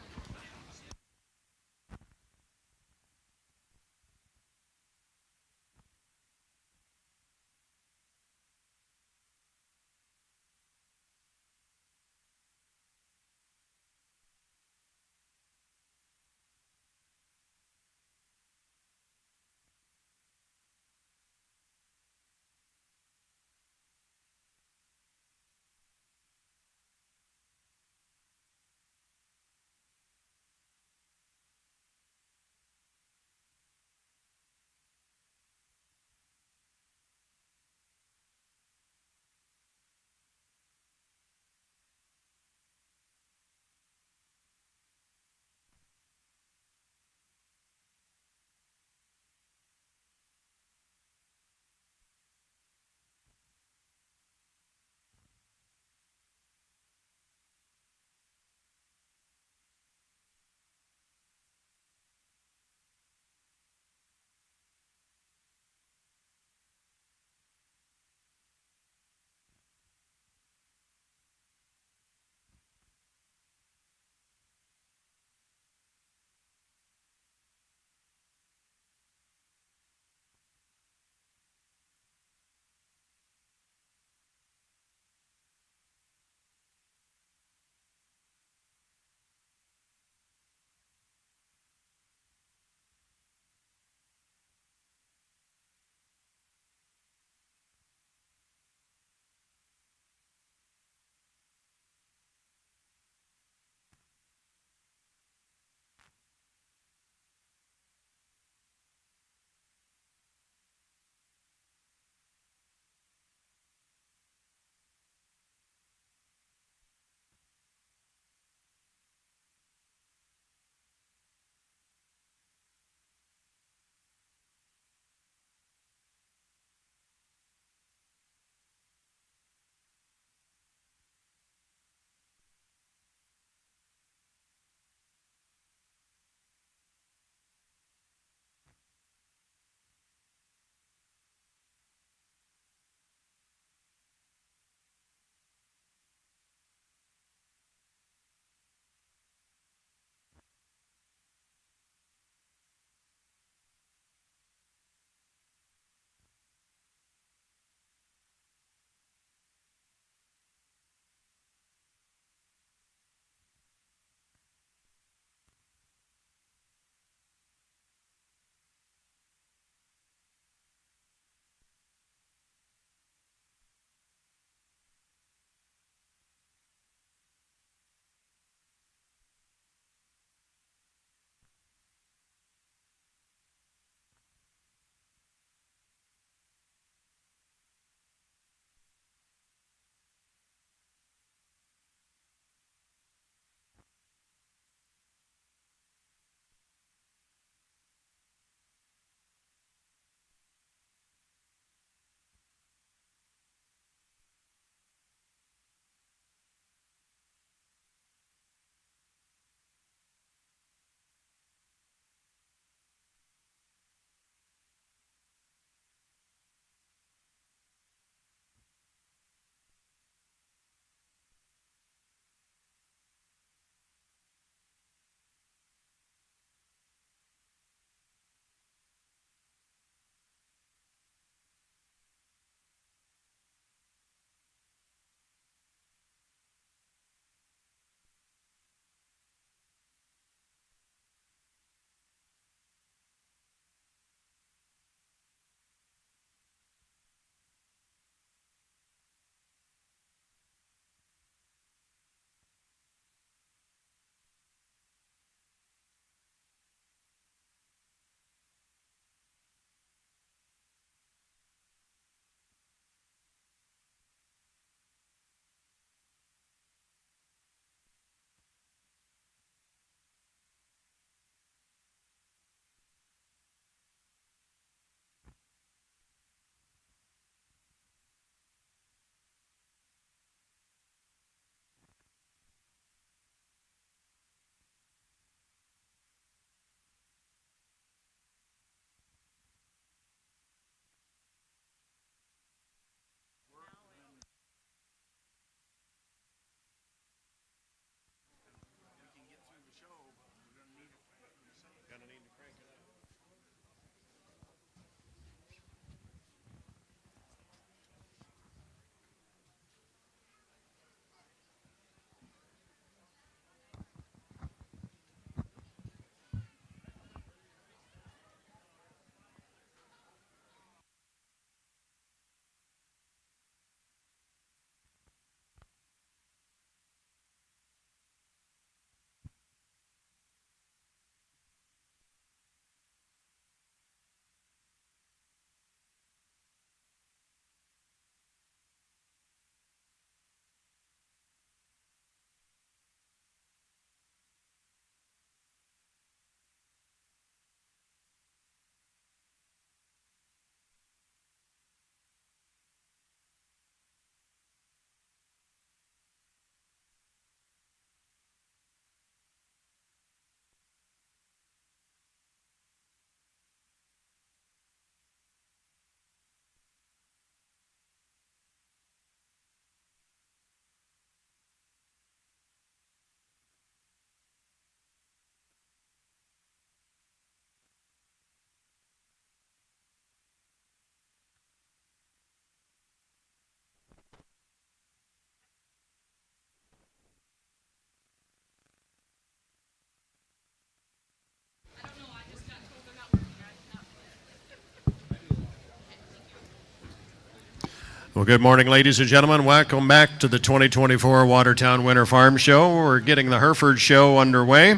Well, good morning, ladies and gentlemen. Welcome back to the 2024 Watertown Winter Farm Show. We're getting the Hereford show underway.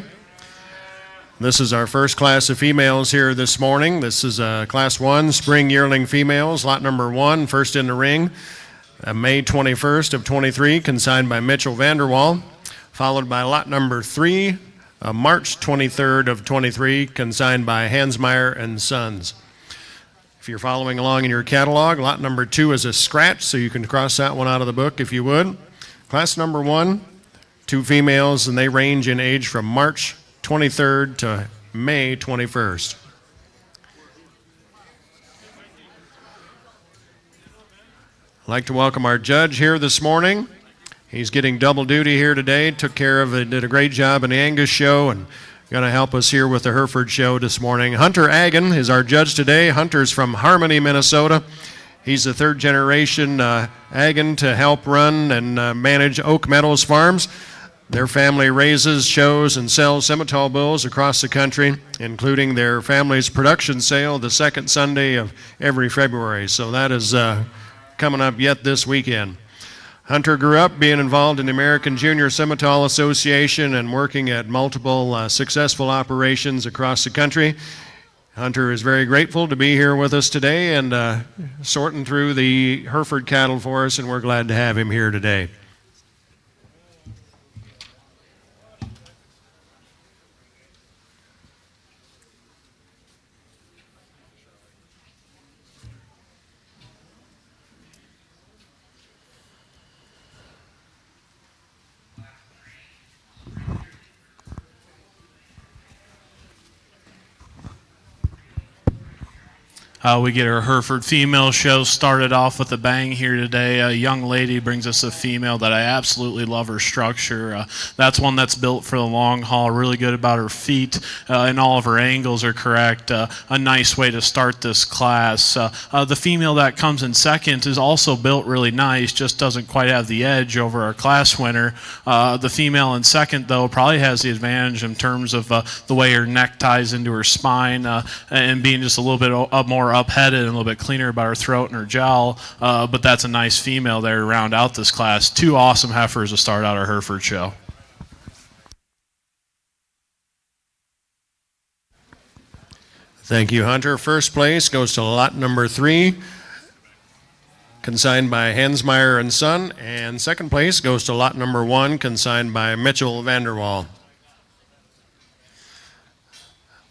This is our first class of females here this morning. This is Class 1 Spring Yearling Females, lot number 1, first in the ring, May 21st of 23, consigned by Mitchell Vanderwall, followed by lot number 3, March 23rd of 23, consigned by Hansmeyer and Sons. If you're following along in your catalog, lot number 2 is a scratch, so you can cross that one out of the book if you would. Class number 1, 2 females, and they range in age from March 23rd to May 21st. I'd like to welcome our judge here this morning. He's getting double duty here today, took care of it, did a great job in the Angus show, and going to help us here with the Hereford show this morning. Hunter Agan is our judge today. Hunter's from Harmony, Minnesota. He's the third generation Agan to help run and manage Oak Meadows Farms. Their family raises, shows, and sells Simmental bulls across the country, including their family's production sale the second Sunday of every February. So that is coming up yet this weekend. Hunter grew up being involved in the American Junior Simmental Association and working at multiple successful operations across the country. Hunter is very grateful to be here with us today and sorting through the Hereford cattle for us, and we're glad to have him here today. We get our Hereford female show started off with a bang here today. A young lady brings us a female that I absolutely love her structure. That's one that's built for the long haul, really good about her feet, and all of her angles are correct. A nice way to start this class. The female that comes in second is also built really nice, just doesn't quite have the edge over our class winner. The female in second, though, probably has the advantage in terms of the way her neck ties into her spine and being just a little bit more up-headed and a little bit cleaner about her throat and her jowl, but that's a nice female there to round out this class. 2 awesome heifers to start out our Hereford show. Thank you, Hunter. First place goes to lot number 3, consigned by Hansmeyer and Son, and second place goes to lot number 1, consigned by Mitchell Vanderwall.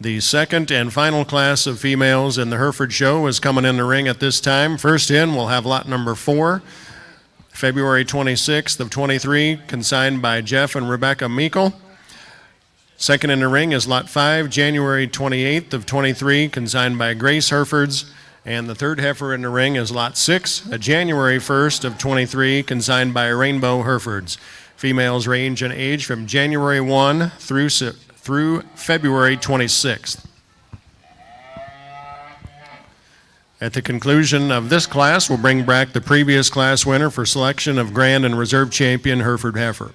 The second and final class of females in the Hereford show is coming in the ring at this time. First in, we'll have lot number 4, February 26th of 23, consigned by Jeff and Rebecca Meikle. Second in the ring is lot 5, January 28th of 23, consigned by Grace Herefords. And the third heifer in the ring is lot 6, January 1st of 23, consigned by Rainbow Herefords. Females range in age from January 1 through February 26th. At the conclusion of this class, we'll bring back the previous class winner for selection of Grand and Reserve Champion Hereford heifer.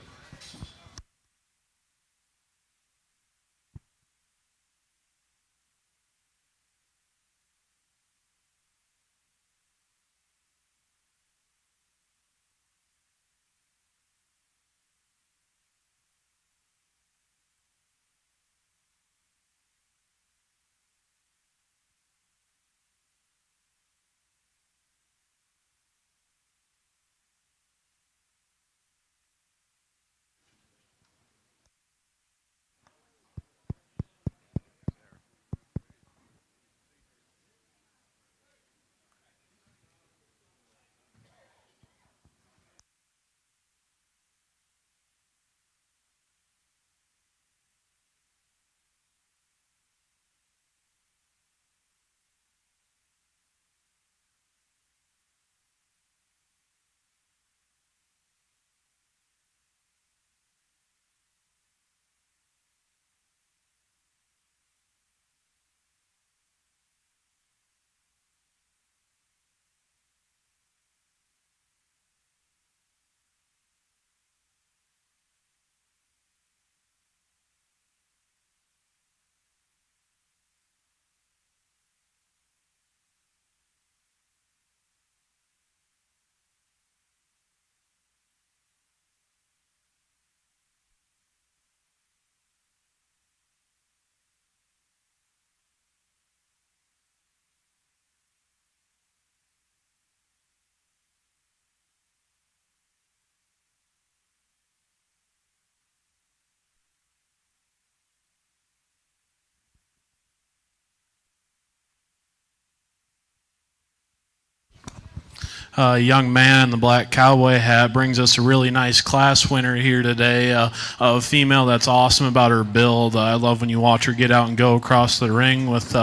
Young man in the black cowboy hat brings us a really nice class winner here today. A female that's awesome about her build. I love when you watch her get out and go across the ring with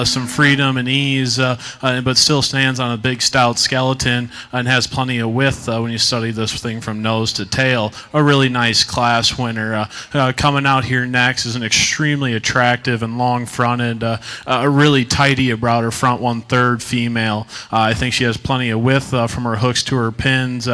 some freedom and ease, but still stands on a big stout skeleton and has plenty of width when you study this thing from nose to tail. A really nice class winner. Coming out here next is an extremely attractive and long-fronted, a really tidy about her front 1/3 female. I think she has plenty of width from her hooks to her pins.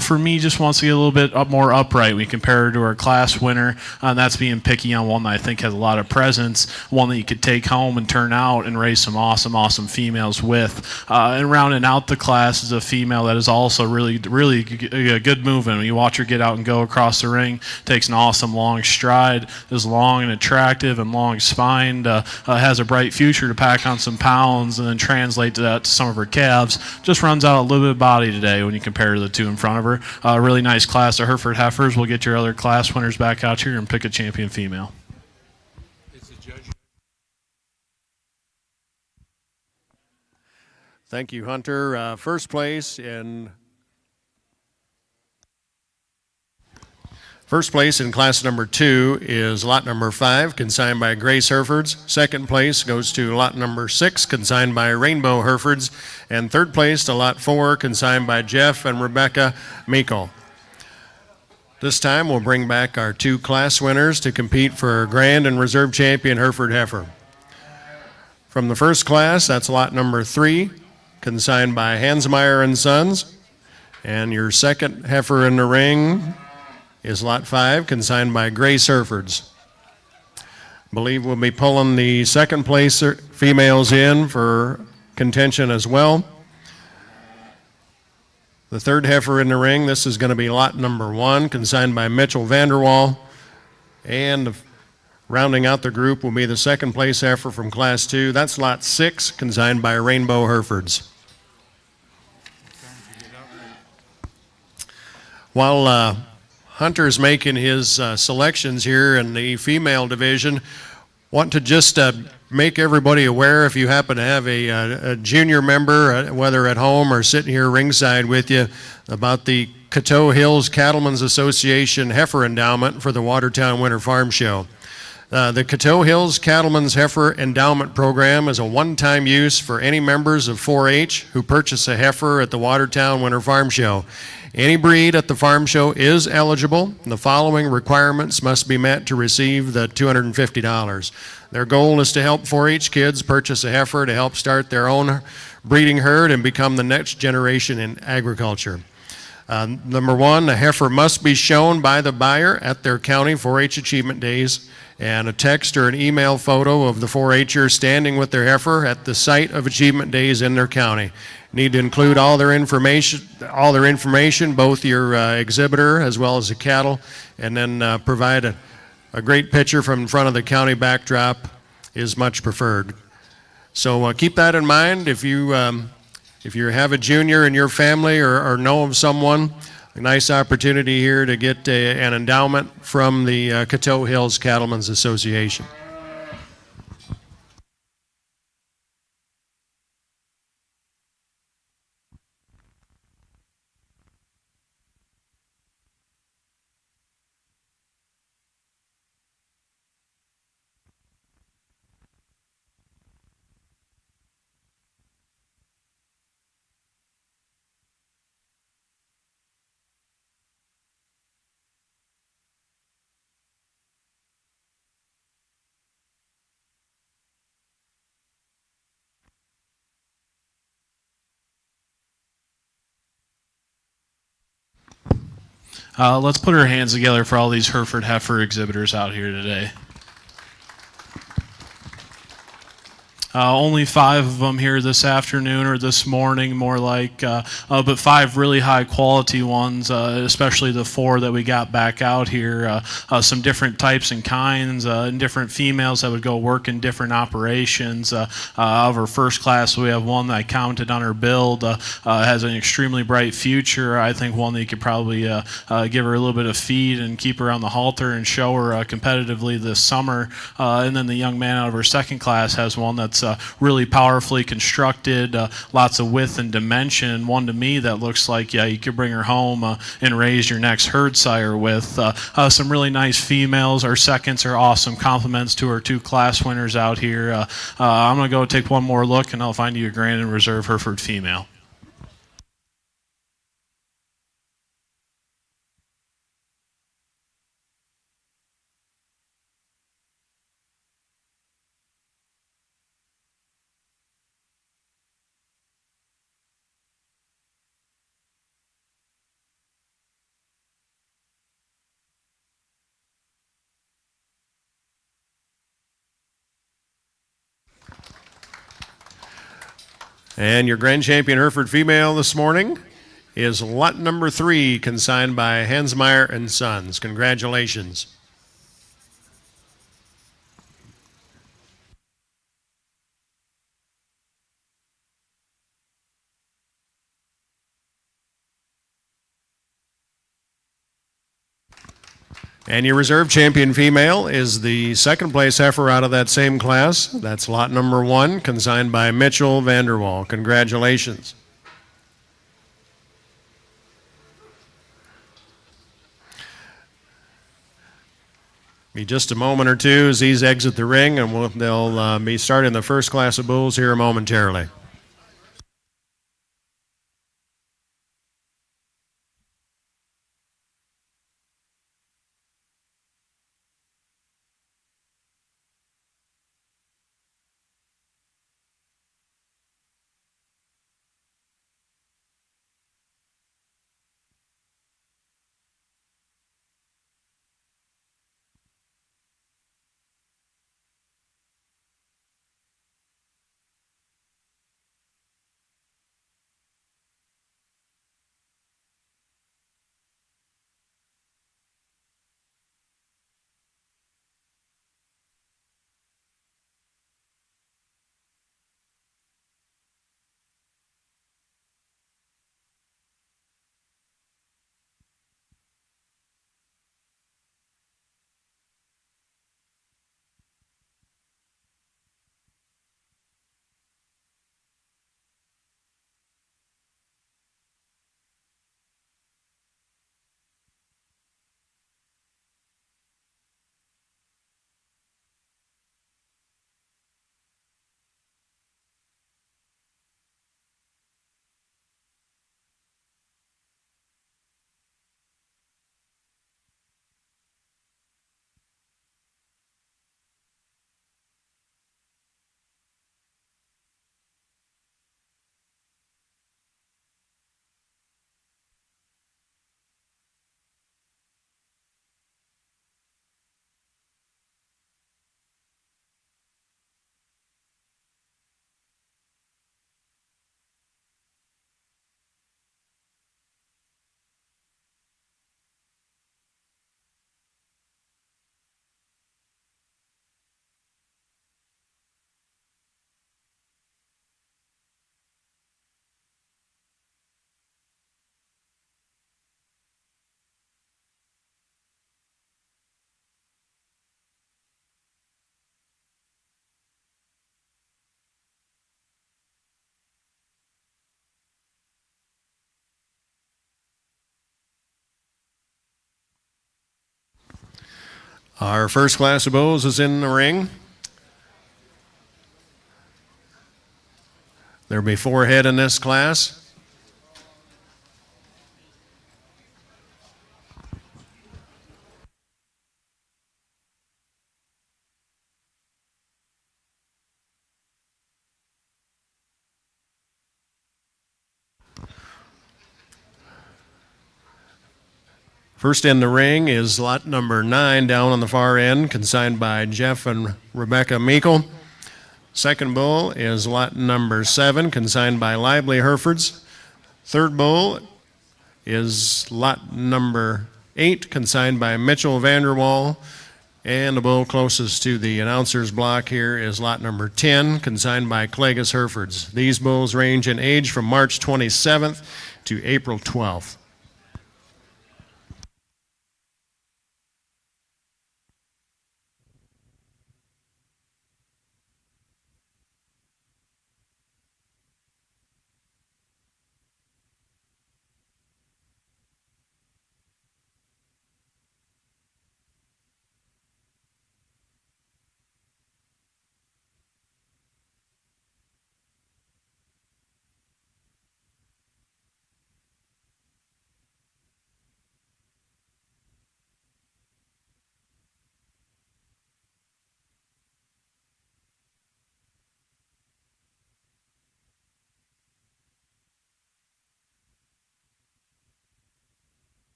For me, just wants to get a little bit more upright. We compare her to our class winner, and that's being picky on one that I think has a lot of presence, one that you could take home and turn out and raise some awesome females with. And rounding out the class is a female that is also really good movement. When you watch her get out and go across the ring, takes an awesome long stride, is long and attractive and long-spined, has a bright future to pack on some pounds and then translate that to some of her calves. Just runs out a little bit of body today when you compare the two in front of her. Really nice class of Hereford heifers. We'll get your other class winners back out here and pick a champion female. Thank you, Hunter. First place in class number 2 is lot number 5, consigned by Grace Herefords. Second place goes to lot number 6, consigned by Rainbow Herefords. And third place to lot 4, consigned by Jeff and Rebecca Meikle. This time we'll bring back our 2 class winners to compete for Grand and Reserve Champion Hereford heifer. From the first class, that's lot number 3, consigned by Hansmeyer and Sons. And your second heifer in the ring is lot 5, consigned by Grace Herefords. Believe we'll be pulling the second place females in for contention as well. The third heifer in the ring, this is going to be lot number 1, consigned by Mitchell Vanderwall. And rounding out the group will be the second place heifer from class 2. That's lot 6, consigned by Rainbow Herefords. While Hunter's making his selections here in the female division, want to just make everybody aware, if you happen to have a junior member, whether at home or sitting here ringside with you, about the Coteau Hills Cattlemen's Association Heifer Endowment for the Watertown Winter Farm Show. The Coteau Hills Cattlemen's Heifer Endowment Program is a one-time use for any members of 4-H who purchase a heifer at the Watertown Winter Farm Show. Any breed at the farm show is eligible. The following requirements must be met to receive the $250. Their goal is to help 4-H kids purchase a heifer to help start their own breeding herd and become the next generation in agriculture. Number 1, the heifer must be shown by the buyer at their county 4-H achievement days, and a text or an email photo of the 4-H'er standing with their heifer at the site of achievement days in their county. Need to include all their information, both your exhibitor as well as the cattle, and then provide a great picture from in front of the county backdrop is much preferred. So keep that in mind if you have a junior in your family or know of someone. A nice opportunity here to get an endowment from the Coteau Hills Cattlemen's Association. Let's put our hands together for all these Hereford heifer exhibitors out here today. Only 5 of them here this afternoon or this morning, more like, but 5 really high quality ones, especially the 4 that we got back out here. Some different types and kinds, and different females that would go work in different operations. Of our first class, we have one that I counted on her build, has an extremely bright future. I think one that you could probably give her a little bit of feed and keep her on the halter and show her competitively this summer. And then the young man out of her second class has one that's really powerfully constructed, lots of width and dimension. One to me that looks like, yeah, you could bring her home and raise your next herd sire with. Some really nice females. Our seconds are awesome compliments to our 2 class winners out here. I'm going to go take one more look, and I'll find you a Grand and Reserve Hereford female. And your grand champion Hereford female this morning is lot number 3, consigned by Hansmeyer and Sons. Congratulations. And your reserve champion female is the second place heifer out of that same class. That's lot number 1, consigned by Mitchell Vanderwall. Congratulations. Be just a moment or two as these exit the ring, and they'll be starting the first class of bulls here momentarily. Our first class of bulls is in the ring. There'll be 4 head in this class. First in the ring is lot number 9 down on the far end, consigned by Jeff and Rebecca Meikle. Second bull is lot number 7, consigned by Lively Herefords. Third bull is lot number 8, consigned by Mitchell Vanderwall. And the bull closest to the announcer's block here is lot number 10, consigned by Clegus Herefords. These bulls range in age from March 27th to April 12th.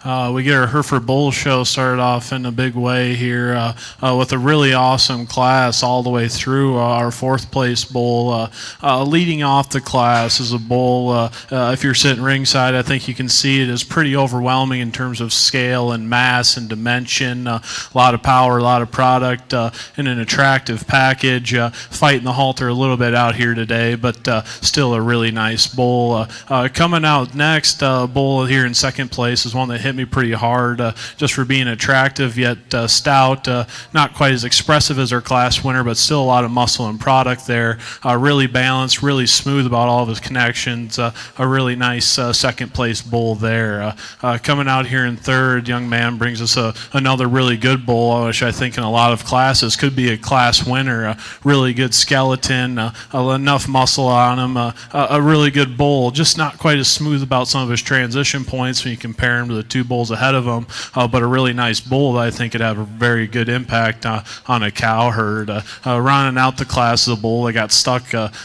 We get our Hereford Bowl show started off in a big way here with a really awesome class all the way through our fourth place bowl. Leading off the class is a bowl, if you're sitting ringside, I think you can see it is pretty overwhelming in terms of scale and mass and dimension. A lot of power, a lot of product, and an attractive package. Fighting the halter a little bit out here today, but still a really nice bowl. Coming out next, bowl here in second place is one that hit me pretty hard just for being attractive yet stout. Not quite as expressive as our class winner, but still a lot of muscle and product there. Really balanced, really smooth about all of his connections. A really nice second place bull there. Coming out here in third, young man brings us another really good bull, which I think in a lot of classes could be a class winner. A really good skeleton, enough muscle on him, a really good bull, just not quite as smooth about some of his transition points when you compare him to the two bulls ahead of him, but a really nice bull that I think could have a very good impact on a cow herd. Rounding out the class of the bull, they got stuck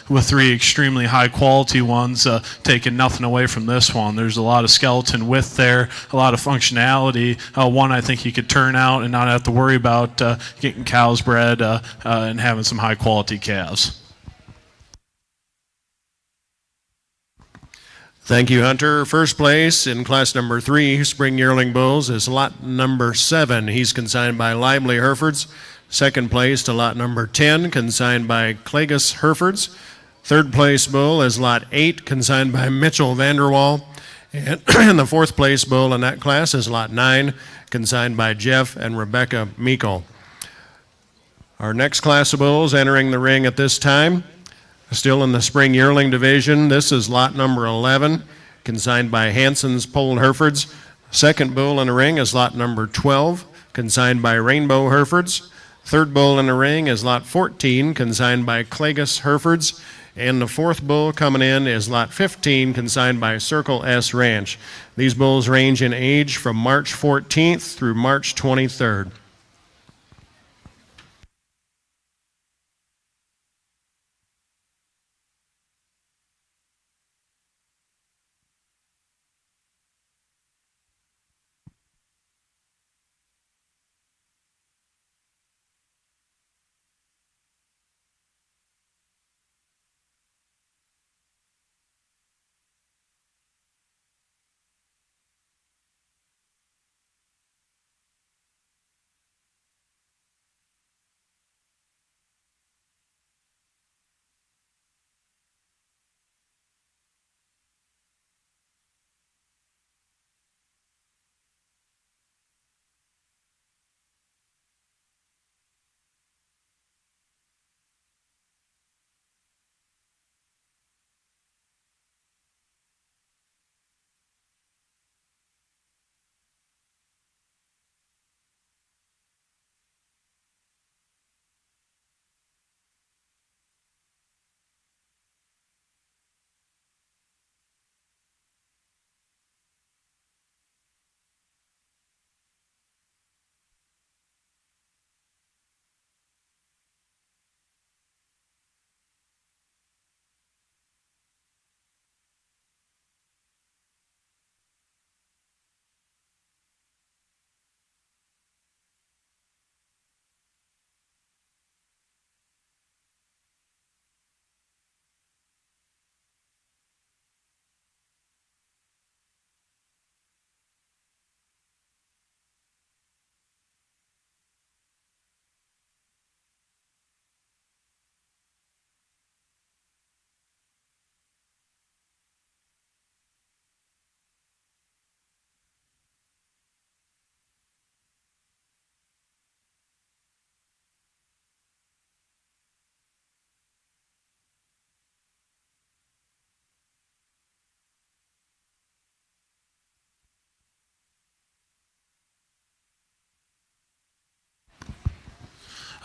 with three extremely high quality ones, taking nothing away from this one. There's a lot of skeleton width there, a lot of functionality. One I think you could turn out and not have to worry about getting cows bred and having some high quality calves. Thank you, Hunter. First place in class number 3, Spring Yearling Bulls, is lot number 7. He's consigned by Lively Herefords. Second place to lot number 10, consigned by Clagus Herefords. Third place bull is lot 8, consigned by Mitchell Vanderwall. And the fourth place bull in that class is lot 9, consigned by Jeff and Rebecca Meikle. Our next class of bulls entering the ring at this time, still in the Spring Yearling division. This is lot number 11, consigned by Hanson's Pole Herefords. Second bull in the ring is lot number 12, consigned by Rainbow Herefords. Third bull in the ring is lot 14, consigned by Clagus Herefords. And the fourth bull coming in is lot 15, consigned by Circle S Ranch. These bulls range in age from March 14th through March 23rd.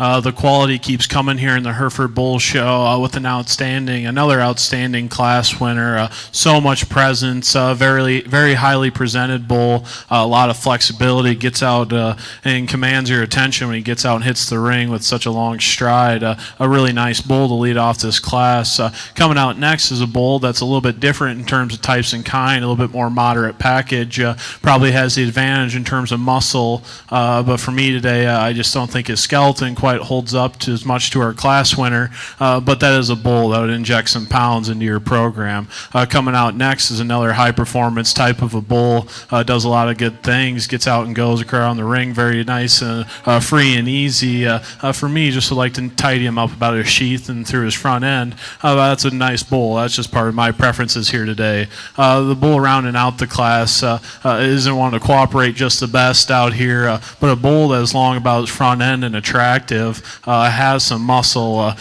The quality keeps coming here in the Hereford Bull Show with another outstanding class winner. So much presence, very, very highly presented bull, a lot of flexibility, gets out and commands your attention when he gets out and hits the ring with such a long stride. A really nice bull to lead off this class. Coming out next is a bull that's a little bit different in terms of types and kind, a little bit more moderate package. Probably has the advantage in terms of muscle, but for me today, I just don't think his skeleton quite holds up to as much to our class winner, but that is a bull that would inject some pounds into your program. Coming out next is another high performance type of a bull, does a lot of good things, gets out and goes around the ring very nice and free and easy. For me, just would like to tidy him up about his sheath and through his front end. That's a nice bull. That's just part of my preferences here today. The bull rounding out the class isn't one to cooperate just the best out here, but a bull that is long about his front end and attractive, has some muscle,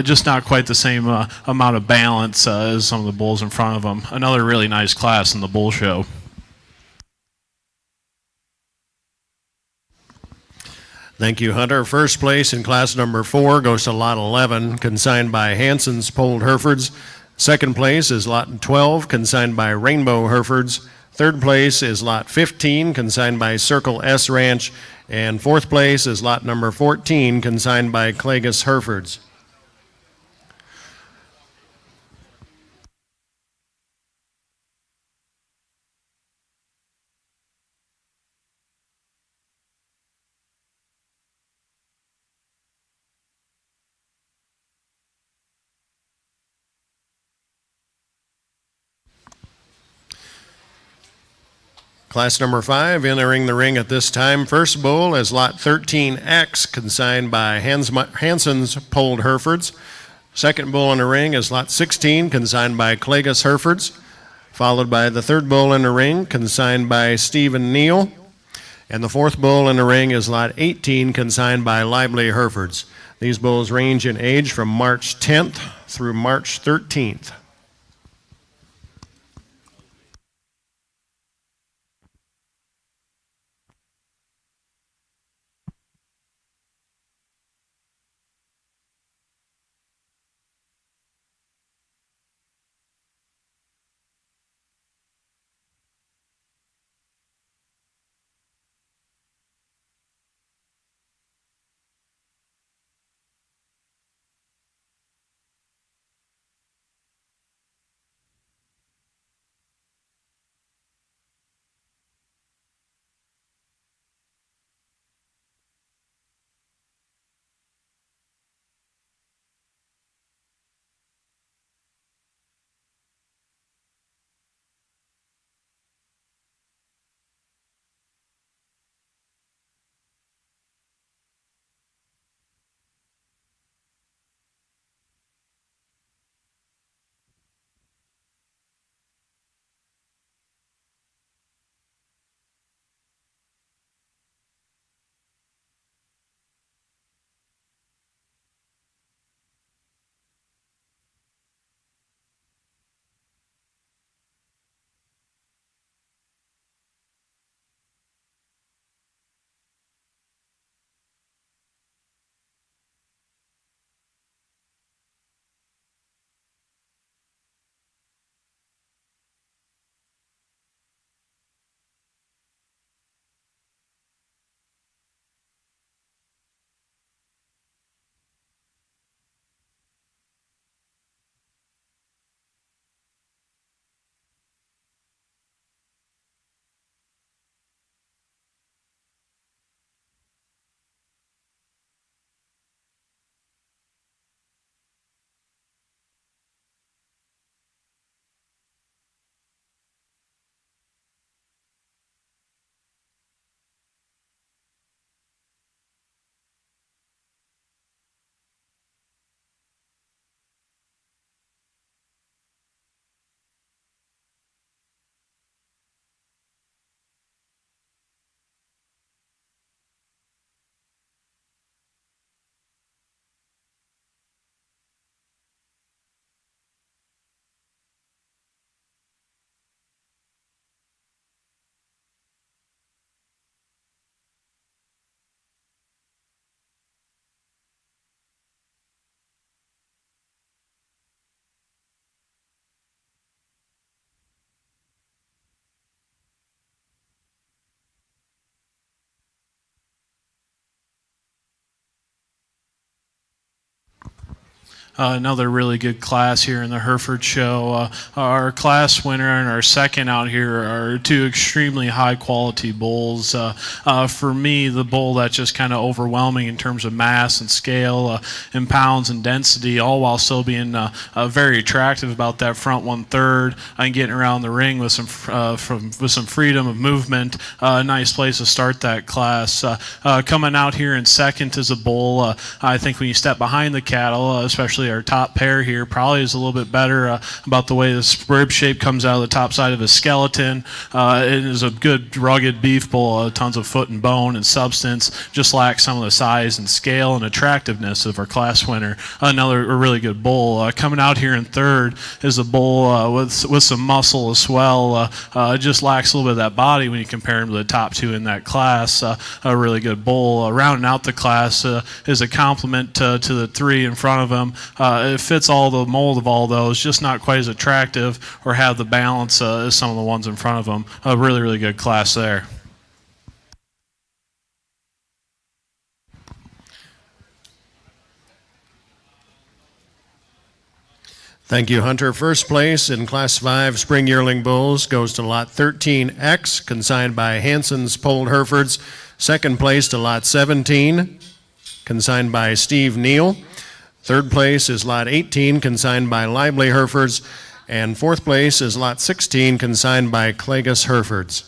just not quite the same amount of balance as some of the bulls in front of him. Another really nice class in the bull show. Thank you, Hunter. First place in class number 4 goes to lot 11, consigned by Hanson's Polled Herefords. Second place is lot 12, consigned by Rainbow Herefords. Third place is lot 15, consigned by Circle S Ranch. And fourth place is lot number 14, consigned by Clagus Herefords. Class number 5 entering the ring at this time. First bull is lot 13X, consigned by Hanson's Polled Herefords. Second bull in the ring is lot 16, consigned by Clagus Herefords, followed by the third bull in the ring, consigned by Stephen Neal. And the fourth bull in the ring is lot 18, consigned by Lively Herefords. These bulls range in age from March 10th through March 13th. another really good class here in the Hereford show. Our class winner and our second out here are two extremely high quality bulls. For me, the bull that's just kind of overwhelming in terms of mass and scale and pounds and density, all while still being very attractive about that front 1/3 and getting around the ring with some freedom of movement. A nice place to start that class. Coming out here in second is a bull. I think when you step behind the cattle, especially our top pair here, probably is a little bit better about the way this rib shape comes out of the top side of his skeleton. It is a good rugged beef bull, tons of foot and bone and substance, just lacks some of the size and scale and attractiveness of our class winner. Another really good bull. Coming out here in third is a bull with some muscle as well. Just lacks a little bit of that body when you compare him to the top two in that class. A really good bull. Rounding out the class is a complement to the three in front of him. It fits all the mold of all those, just not quite as attractive or have the balance as some of the ones in front of him. A really, really good class there. Thank you, Hunter. First place in Class 5 Spring Yearling Bulls goes to Lot 13X, consigned by Hanson's Polled Herefords. Second place to Lot 17, consigned by Steve Neal. Third place is Lot 18, consigned by Lively Herefords. And fourth place is Lot 16, consigned by Clagus Herefords.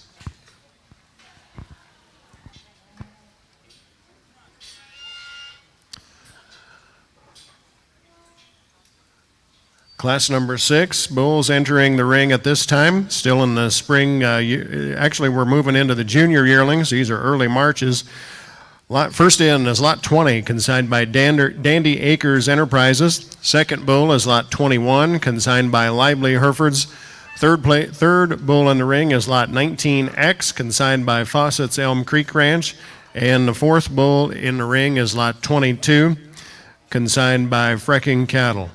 Class number 6, bulls entering the ring at this time, still in the spring. Actually, we're moving into the junior yearlings. These are early Marches. First in is Lot 20, consigned by Dandy Acres Enterprises. Second bull is Lot 21, consigned by Lively Herefords. Third bull in the ring is Lot 19X, consigned by Fawcett's Elm Creek Ranch. And the fourth bull in the ring is Lot 22, consigned by Frecking Cattle.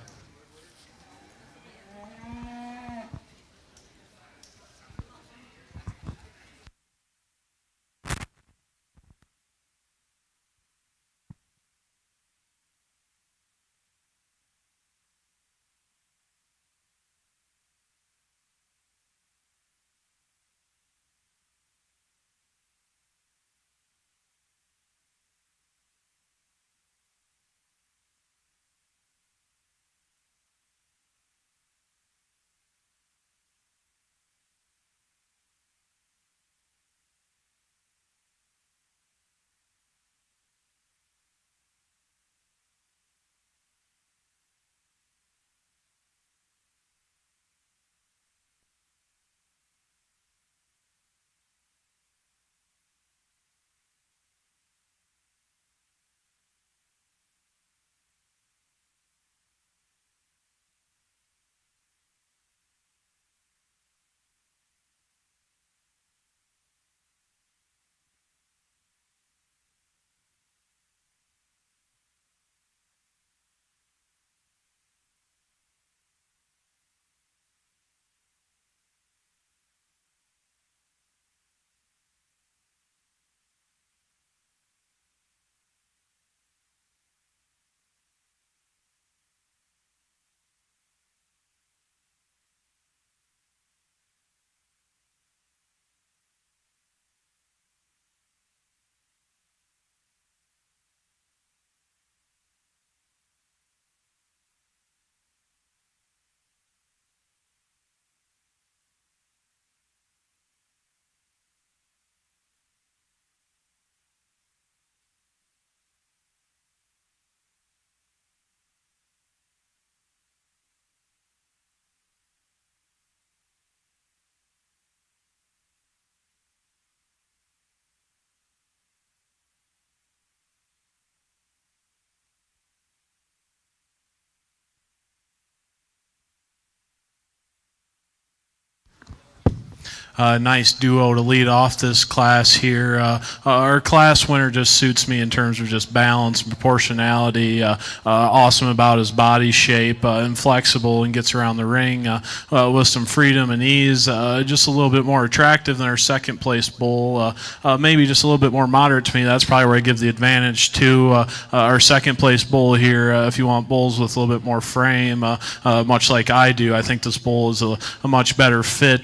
nice duo to lead off this class here. Our class winner just suits me in terms of just balance, proportionality, awesome about his body shape, and flexible, and gets around the ring with some freedom and ease. Just a little bit more attractive than our second place bull. Maybe just a little bit more moderate to me. That's probably where I give the advantage to our second place bull here. If you want bulls with a little bit more frame, much like I do, I think this bull is a much better fit.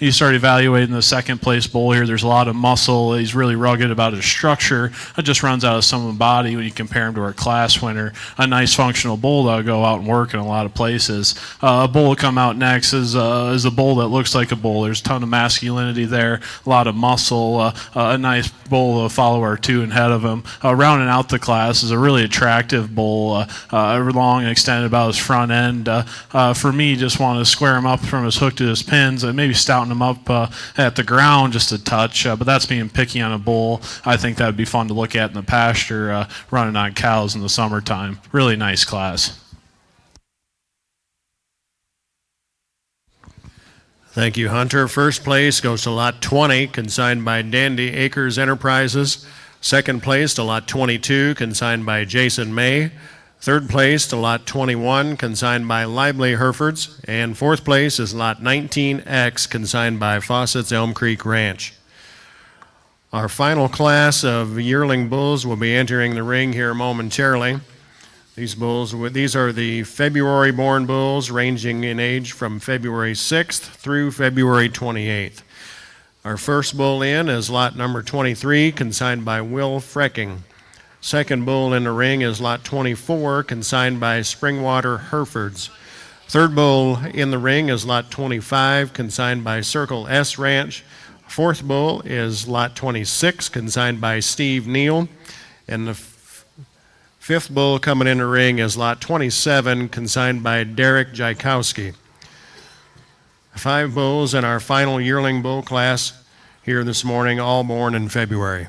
You start evaluating the second place bull here, there's a lot of muscle. He's really rugged about his structure. It just runs out of some of the body when you compare him to our class winner. A nice functional bull that'll go out and work in a lot of places. A bull will come out next is a bull that looks like a bull. There's a ton of masculinity there, a lot of muscle. A nice bull to follow our two ahead of him. Rounding out the class is a really attractive bull, long and extended about his front end. For me, just want to square him up from his hook to his pins and maybe stouten him up at the ground just a touch, but that's being picky on a bull. I think that would be fun to look at in the pasture, running on cows in the summertime. Really nice class. Thank you, Hunter. First place goes to lot 20, consigned by Dandy Acres Enterprises. Second place to lot 22, consigned by Jason May. Third place to lot 21, consigned by Lively Herefords. And fourth place is lot 19X, consigned by Fawcett's Elm Creek Ranch. Our final class of yearling bulls will be entering the ring here momentarily. These are the February born bulls, ranging in age from February 6th through February 28th. Our first bull in is lot number 23, consigned by Will Frecking. Second bull in the ring is lot 24, consigned by Springwater Herefords. Third bull in the ring is lot 25, consigned by Circle S Ranch. Fourth bull is lot 26, consigned by Steve Neal. And the fifth bull coming in the ring is lot 27, consigned by Derek Jajkowski. 5 bulls in our final yearling bull class here this morning, all born in February.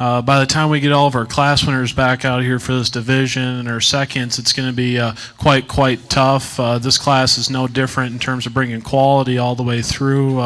By the time we get all of our class winners back out here for this division and our seconds, it's going to be quite tough. This class is no different in terms of bringing quality all the way through.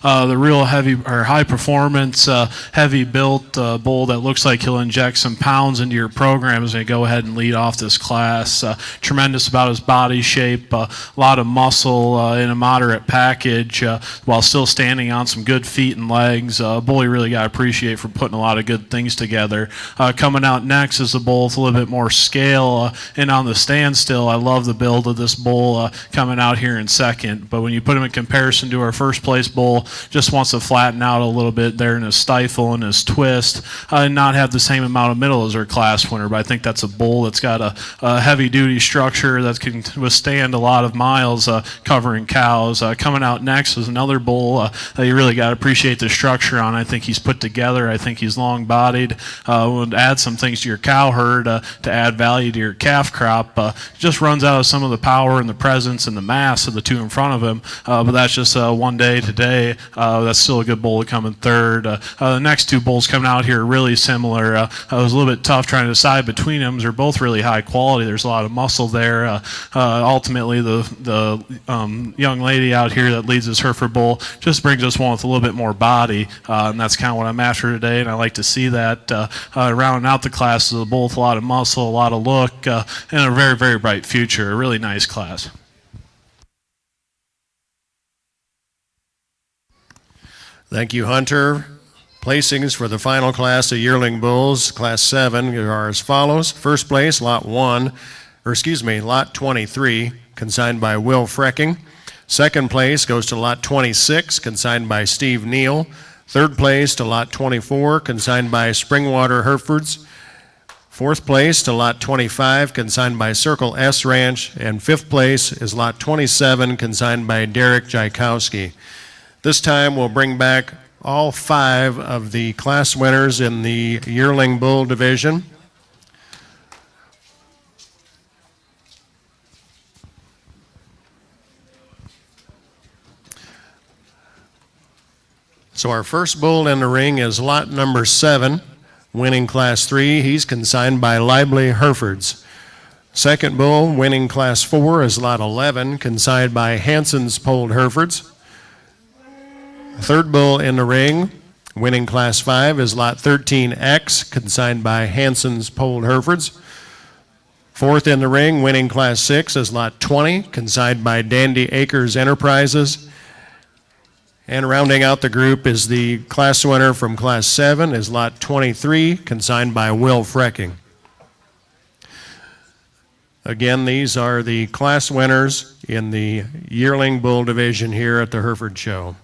The real heavy or high performance, heavy built bull that looks like he'll inject some pounds into your program is going to go ahead and lead off this class. Tremendous about his body shape, a lot of muscle in a moderate package while still standing on some good feet and legs. A bull you really got to appreciate for putting a lot of good things together. Coming out next is a bull with a little bit more scale and on the standstill. I love the build of this bull coming out here in second, but when you put him in comparison to our first place bull, just wants to flatten out a little bit there in his stifle and his twist and not have the same amount of middle as our class winner. But I think that's a bull that's got a heavy duty structure that can withstand a lot of miles covering cows. Coming out next is another bull that you really got to appreciate the structure on. I think he's put together. I think he's long bodied. Would add some things to your cow herd to add value to your calf crop. Just runs out of some of the power and the presence and the mass of the two in front of him. But that's just one day today. That's still a good bull to come in third. The next two bulls coming out here are really similar. It was a little bit tough trying to decide between them. They're both really high quality. There's a lot of muscle there. Ultimately, the young lady out here that leads this Hereford bull just brings us one with a little bit more body, and that's kind of what I'm after today, and I like to see that. Rounding out the class is a bull with a lot of muscle, a lot of look, and a very, very bright future. A really nice class. Thank you, Hunter. Placings for the final class of yearling bulls, Class 7, are as follows. First place, Lot 23, consigned by Will Frecking. Second place goes to Lot 26, consigned by Steve Neal. Third place to Lot 24, consigned by Springwater Herefords. Fourth place to Lot 25, consigned by Circle S Ranch. And fifth place is Lot 27, consigned by Derek Jaikowski. This time we'll bring back all 5 of the class winners in the yearling bull division. So our first bull in the ring is lot number 7, winning Class 3. He's consigned by Lively Herefords. Second bull, winning Class 4, is lot 11, consigned by Hanson's Polled Herefords. Third bull in the ring, winning Class 5, is lot 13X, consigned by Hanson's Polled Herefords. Fourth in the ring, winning Class 6, is lot 20, consigned by Dandy Acres Enterprises. And rounding out the group is the class winner from Class 7, is lot 23, consigned by Will Frecking. Again, these are the class winners in the yearling bull division here at the Hereford Show.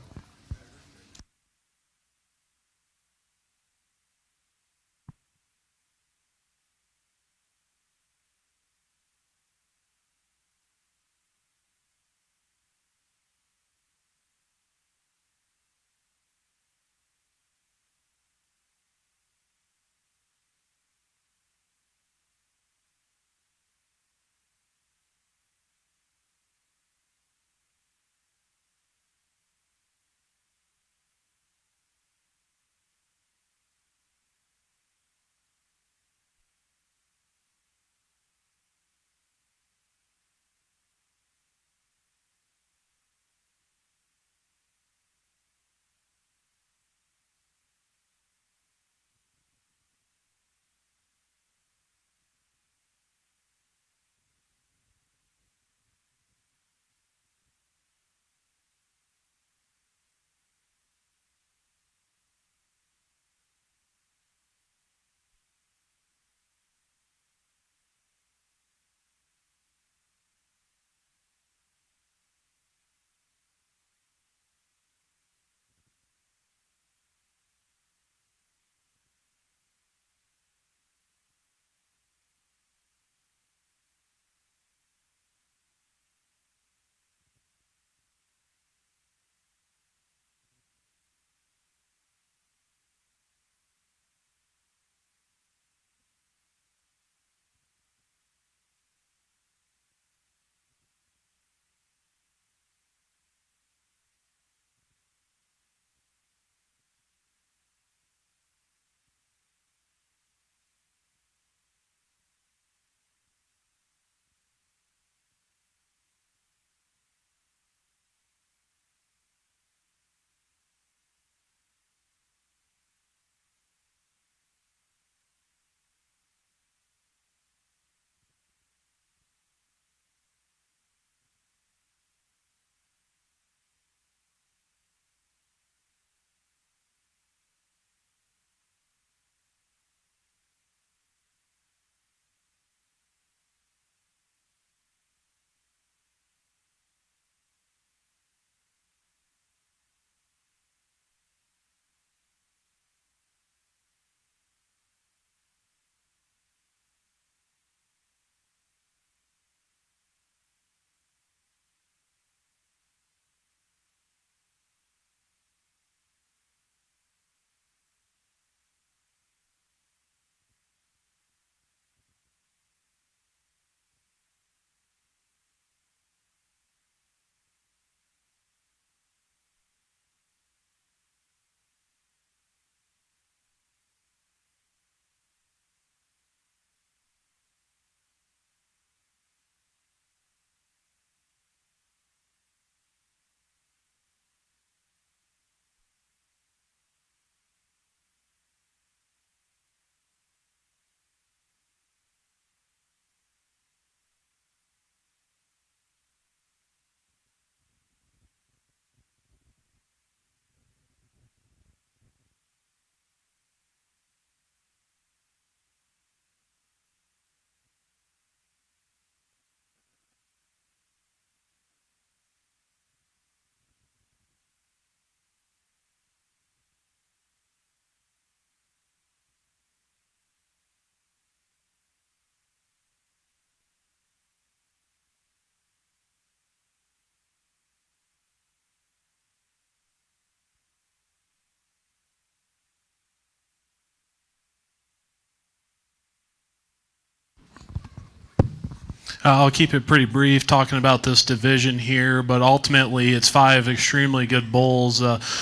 I'll keep it pretty brief talking about this division here, but ultimately it's 5 extremely good bulls,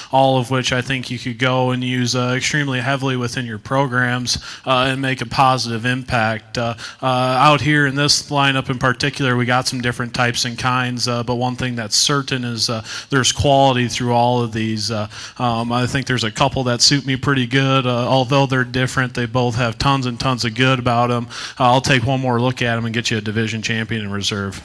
all of which I think you could go and use extremely heavily within your programs and make a positive impact. Out here in this lineup in particular, we got some different types and kinds, but one thing that's certain is there's quality through all of these. I think there's a couple that suit me pretty good. Although they're different, they both have tons and tons of good about them. I'll take one more look at them and get you a division champion in reserve.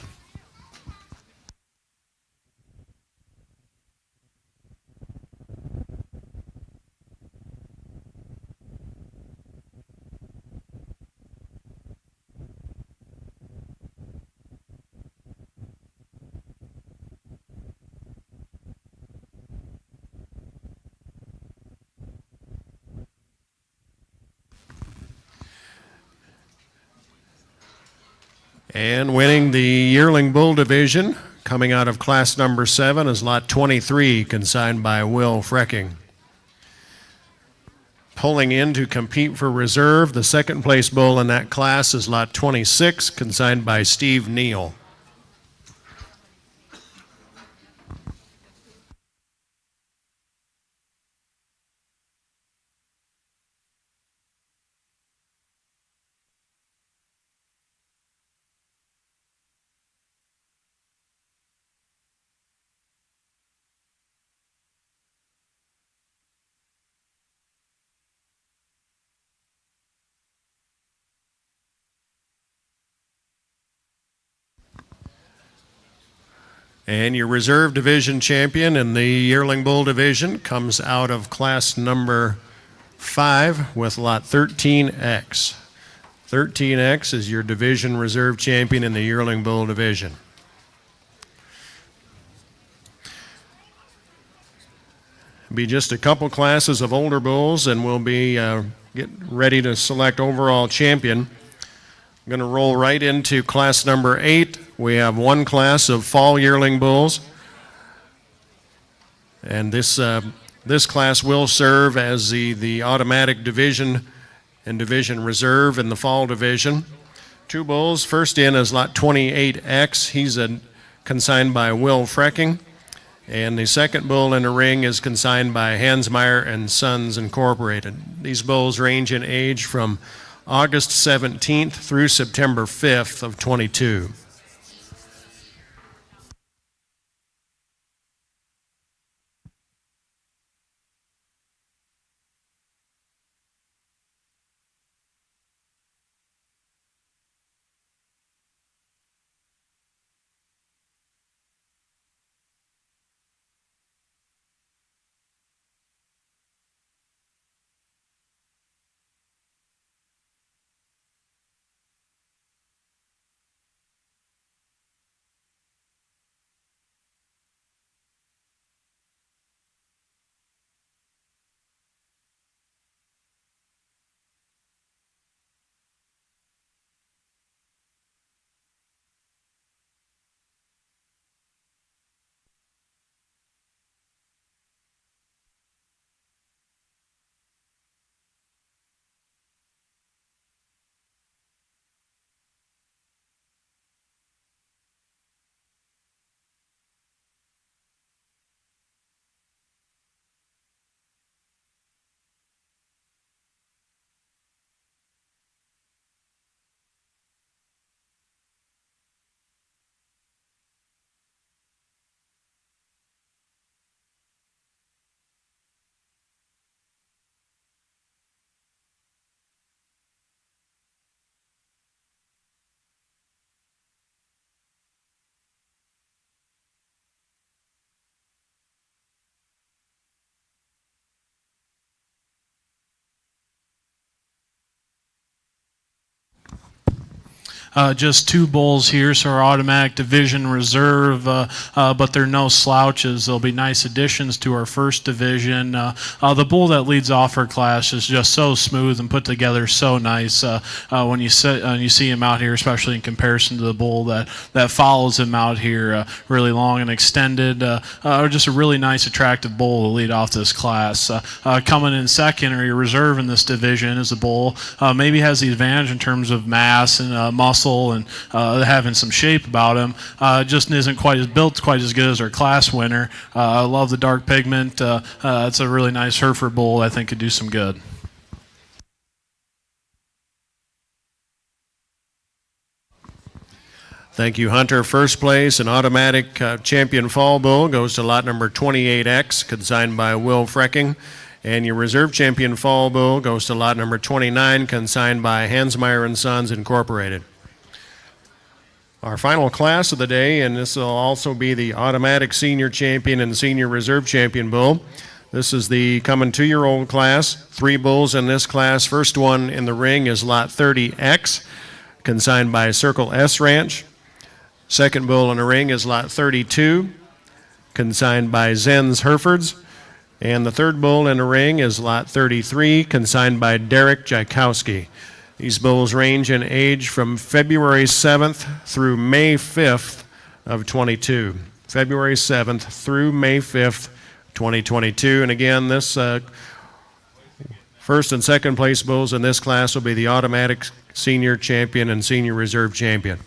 And winning the yearling bull division, coming out of class number 7, is lot 23, consigned by Will Frecking. Pulling in to compete for reserve, the second place bull in that class is lot 26, consigned by Steve Neal. And your reserve division champion in the yearling bull division comes out of class number 5 with lot 13X. 13X is your division reserve champion in the yearling bull division. Be just a couple classes of older bulls and we'll be get ready to select overall champion. I'm going to roll right into class number 8. We have one class of fall yearling bulls, and this class will serve as the automatic division and division reserve in the fall division. 2 bulls. First in is lot 28X. He's consigned by Will Frecking, and the second bull in the ring is consigned by Hansmeyer and Sons Incorporated. These bulls range in age from August 17th through September 5th of 22. Just 2 bulls here, so our automatic division reserve, but they're no slouches. They'll be nice additions to our first division. The bull that leads off our class is just so smooth and put together so nice. When you see him out here, especially in comparison to the bull that follows him out here, really long and extended, just a really nice, attractive bull to lead off this class. Coming in second, or your reserve in this division, is a bull maybe has the advantage in terms of mass and muscle muscle and having some shape about him. Just isn't quite as built, quite as good as our class winner. I love the dark pigment. It's a really nice Hereford bull. I think could do some good. Thank you, Hunter. First place, an automatic champion fall bull goes to lot number 28X, consigned by Will Frecking. And your reserve champion fall bull goes to lot number 29, consigned by Hansmeyer and Sons Incorporated. Our final class of the day, and this will also be the automatic senior champion and senior reserve champion bull. This is the coming 2-year-old class. 3 bulls in this class. First one in the ring is lot 30X, consigned by Circle S Ranch. Second bull in the ring is lot 32, consigned by Zen's Herefords. And the third bull in the ring is lot 33, consigned by Derek Jykowski. These bulls range in age from February 7th through May 5th of 22. February 7th through May 5th, 2022. And again, this first and second place bulls in this class will be the automatic senior champion and senior reserve champion.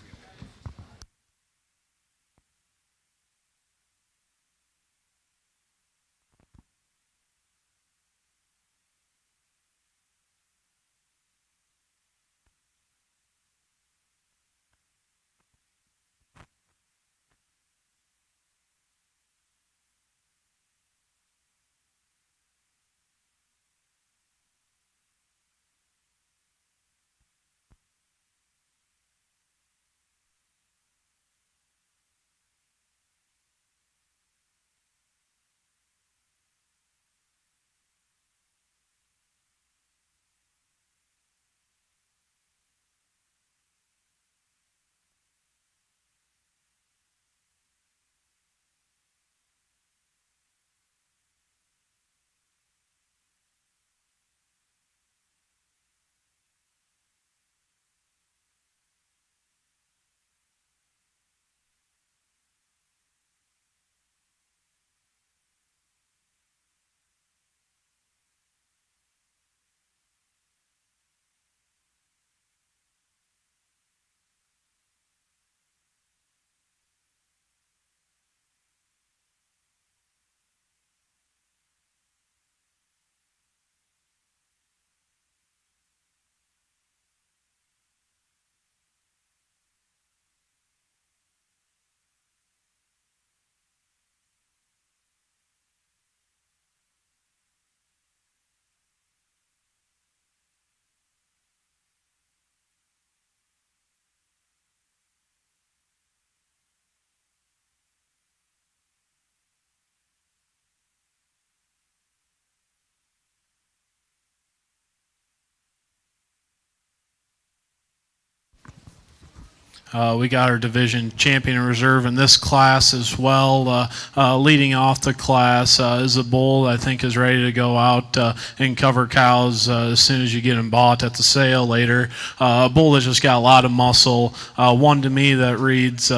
We got our division champion and reserve in this class as well. Leading off the class is a bull I think is ready to go out and cover cows as soon as you get him bought at the sale later. A bull that's just got a lot of muscle. One to me that reads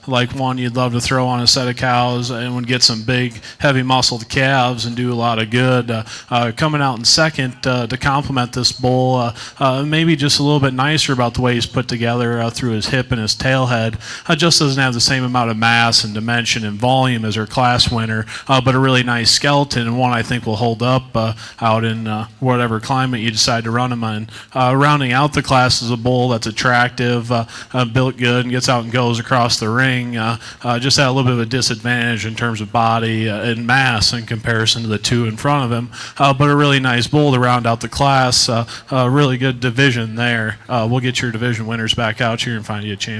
like one you'd love to throw on a set of cows and would get some big, heavy muscled calves and do a lot of good. Coming out in second to complement this bull, maybe just a little bit nicer about the way he's put together through his hip and his tail head. Just doesn't have the same amount of mass and dimension and volume as our class winner, but a really nice skeleton and one I think will hold up out in whatever climate you decide to run him in. Rounding out the class is a bull that's attractive, built good, and gets out and goes across the ring. Just had a little bit of a disadvantage in terms of body and mass in comparison to the two in front of him, but a really nice bull to round out the class. A really good division there. We'll get your division winners back out here and find you a champion.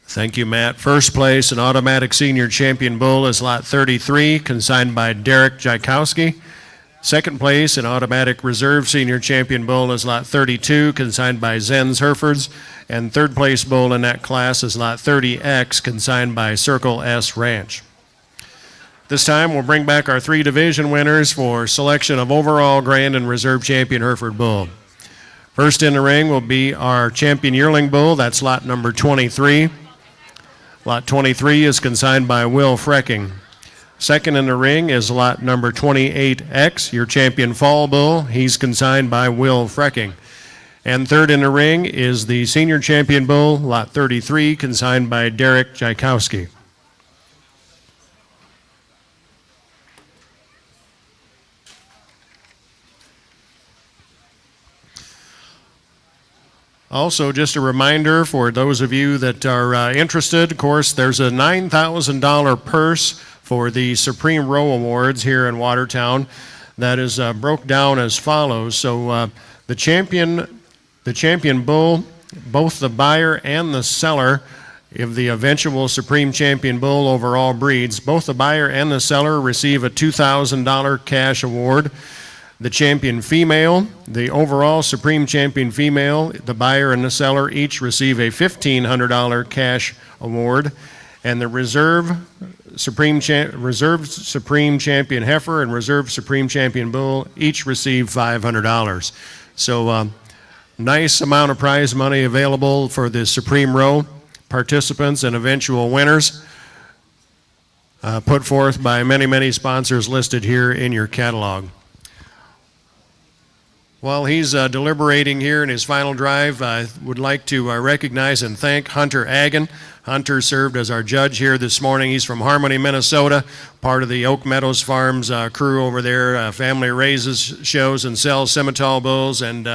Thank you, Matt. First place, an automatic senior champion bull is lot 33, consigned by Derek Jykowski. Second place, an automatic reserve senior champion bull is lot 32, consigned by Zen's Herefords. And third place bull in that class is lot 30X, consigned by Circle S Ranch. This time, we'll bring back our three division winners for selection of overall grand and reserve champion Hereford bull. First in the ring will be our champion yearling bull. That's lot number 23. Lot 23 is consigned by Will Frecking. Second in the ring is lot number 28X, your champion fall bull. He's consigned by Will Frecking. And third in the ring is the senior champion bull, lot 33, consigned by Derek Tchaikovsky. Also, just a reminder for those of you that are interested, of course, there's a $9,000 purse for the Supreme Row Awards here in Watertown that is broke down as follows. So the champion bull, both the buyer and the seller of the eventual Supreme Champion Bull over all breeds, both the buyer and the seller receive a $2,000 cash award. The champion female, the overall Supreme Champion female, the buyer and the seller each receive a $1,500 cash award. And the Reserve Supreme Champion heifer and Reserve Supreme Champion bull each receive $500. So nice amount of prize money available for the Supreme Row participants and eventual winners, put forth by many, many sponsors listed here in your catalog. While he's deliberating here in his final drive, I would like to recognize and thank Hunter Agin. Hunter served as our judge here this morning. He's from Harmony, Minnesota, part of the Oak Meadows Farms crew over there. Family raises, shows, and sells Simmental bulls, and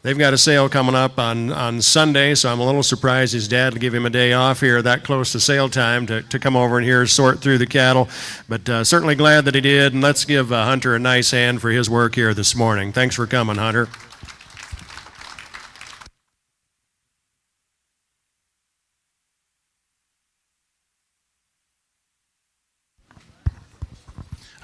they've got a sale coming up on Sunday, so I'm a little surprised his dad will give him a day off here that close to sale time to come over and here sort through the cattle. But certainly glad that he did, and let's give Hunter a nice hand for his work here this morning. Thanks for coming, Hunter.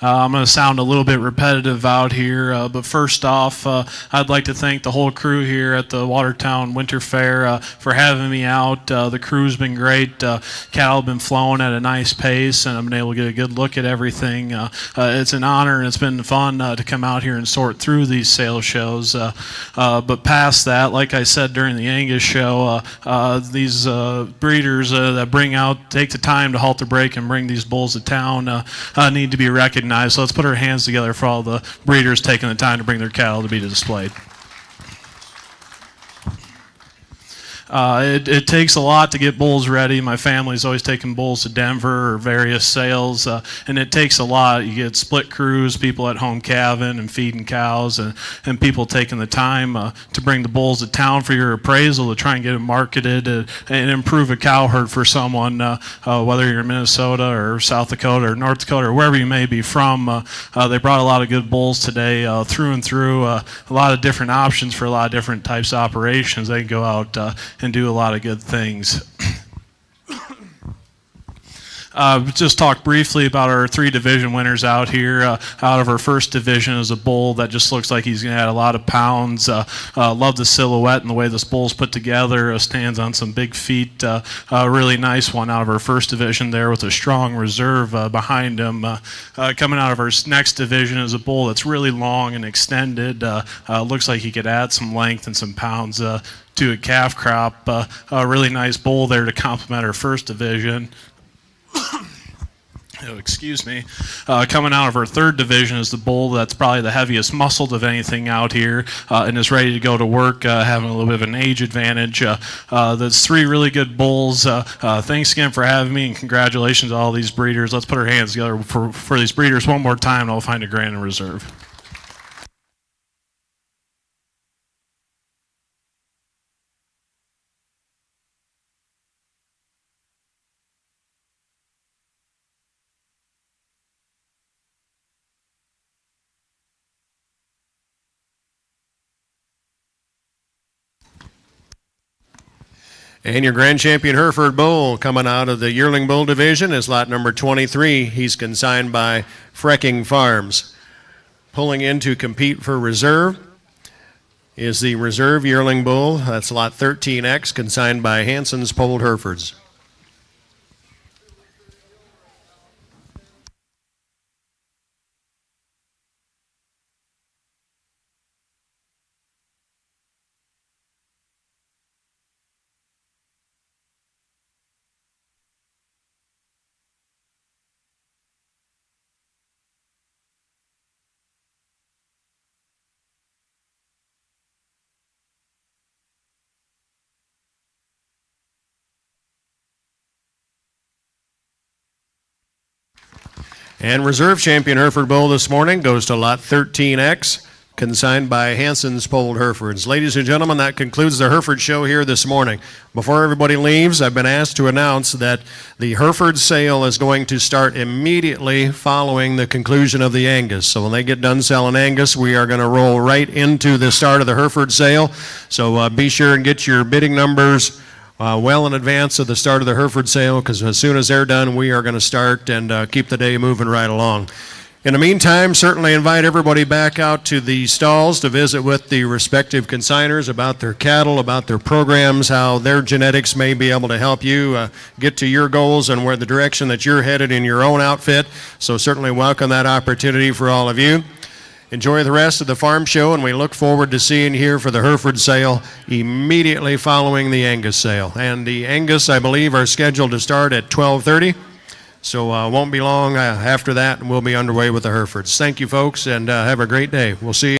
I'm going to sound a little bit repetitive out here, but first off, I'd like to thank the whole crew here at the Watertown Winter Fair for having me out. The crew's been great. Cattle have been flowing at a nice pace, and I've been able to get a good look at everything. It's an honor, and it's been fun to come out here and sort through these sales shows. But past that, like I said during the Angus show, these breeders that take the time to halt the break and bring these bulls to town need to be recognized. So let's put our hands together for all the breeders taking the time to bring their cattle to be displayed. It takes a lot to get bulls ready. My family's always taken bulls to Denver or various sales, and it takes a lot. You get split crews, people at home calving and feeding cows, and people taking the time to bring the bulls to town for your appraisal to try and get them marketed and improve a cow herd for someone, whether you're in Minnesota or South Dakota or North Dakota or wherever you may be from. They brought a lot of good bulls today through and through, a lot of different options for a lot of different types of operations. They can go out and do a lot of good things. Just talk briefly about our 3 division winners out here. Out of our first division is a bull that just looks like he's going to add a lot of pounds. Love the silhouette and the way this bull's put together. Stands on some big feet. Really nice one out of our first division there with a strong reserve behind him. Coming out of our next division is a bull that's really long and extended. Looks like he could add some length and some pounds to a calf crop. A really nice bull there to complement our first division. Oh, excuse me. Coming out of our third division is the bull that's probably the heaviest muscled of anything out here and is ready to go to work, having a little bit of an age advantage. There's 3 really good bulls. Thanks again for having me, and congratulations to all these breeders. Let's put our hands together for these breeders one more time, and I'll find a grand in reserve. And your Grand Champion Hereford bull coming out of the Yearling Bull Division is lot number 23. He's consigned by Frecking Farms. Pulling in to compete for reserve is the Reserve Yearling Bull. That's lot 13X, consigned by Hanson's Polled Herefords. And reserve champion Hereford Bull this morning goes to lot 13X, consigned by Hanson's Polled Herefords. Ladies and gentlemen, that concludes the Hereford show here this morning. Before everybody leaves, I've been asked to announce that the Hereford sale is going to start immediately following the conclusion of the Angus. So when they get done selling Angus, we are going to roll right into the start of the Hereford sale. So be sure and get your bidding numbers well in advance of the start of the Hereford sale, because as soon as they're done, we are going to start and keep the day moving right along. In the meantime, certainly invite everybody back out to the stalls to visit with the respective consigners about their cattle, about their programs, how their genetics may be able to help you get to your goals and where the direction that you're headed in your own outfit. So certainly welcome that opportunity for all of you. Enjoy the rest of the farm show, and we look forward to seeing you here for the Hereford sale immediately following the Angus sale. And the Angus, I believe, are scheduled to start at 12:30. So won't be long after that, and we'll be underway with the Herefords. Thank you, folks, and have a great day. We'll see you.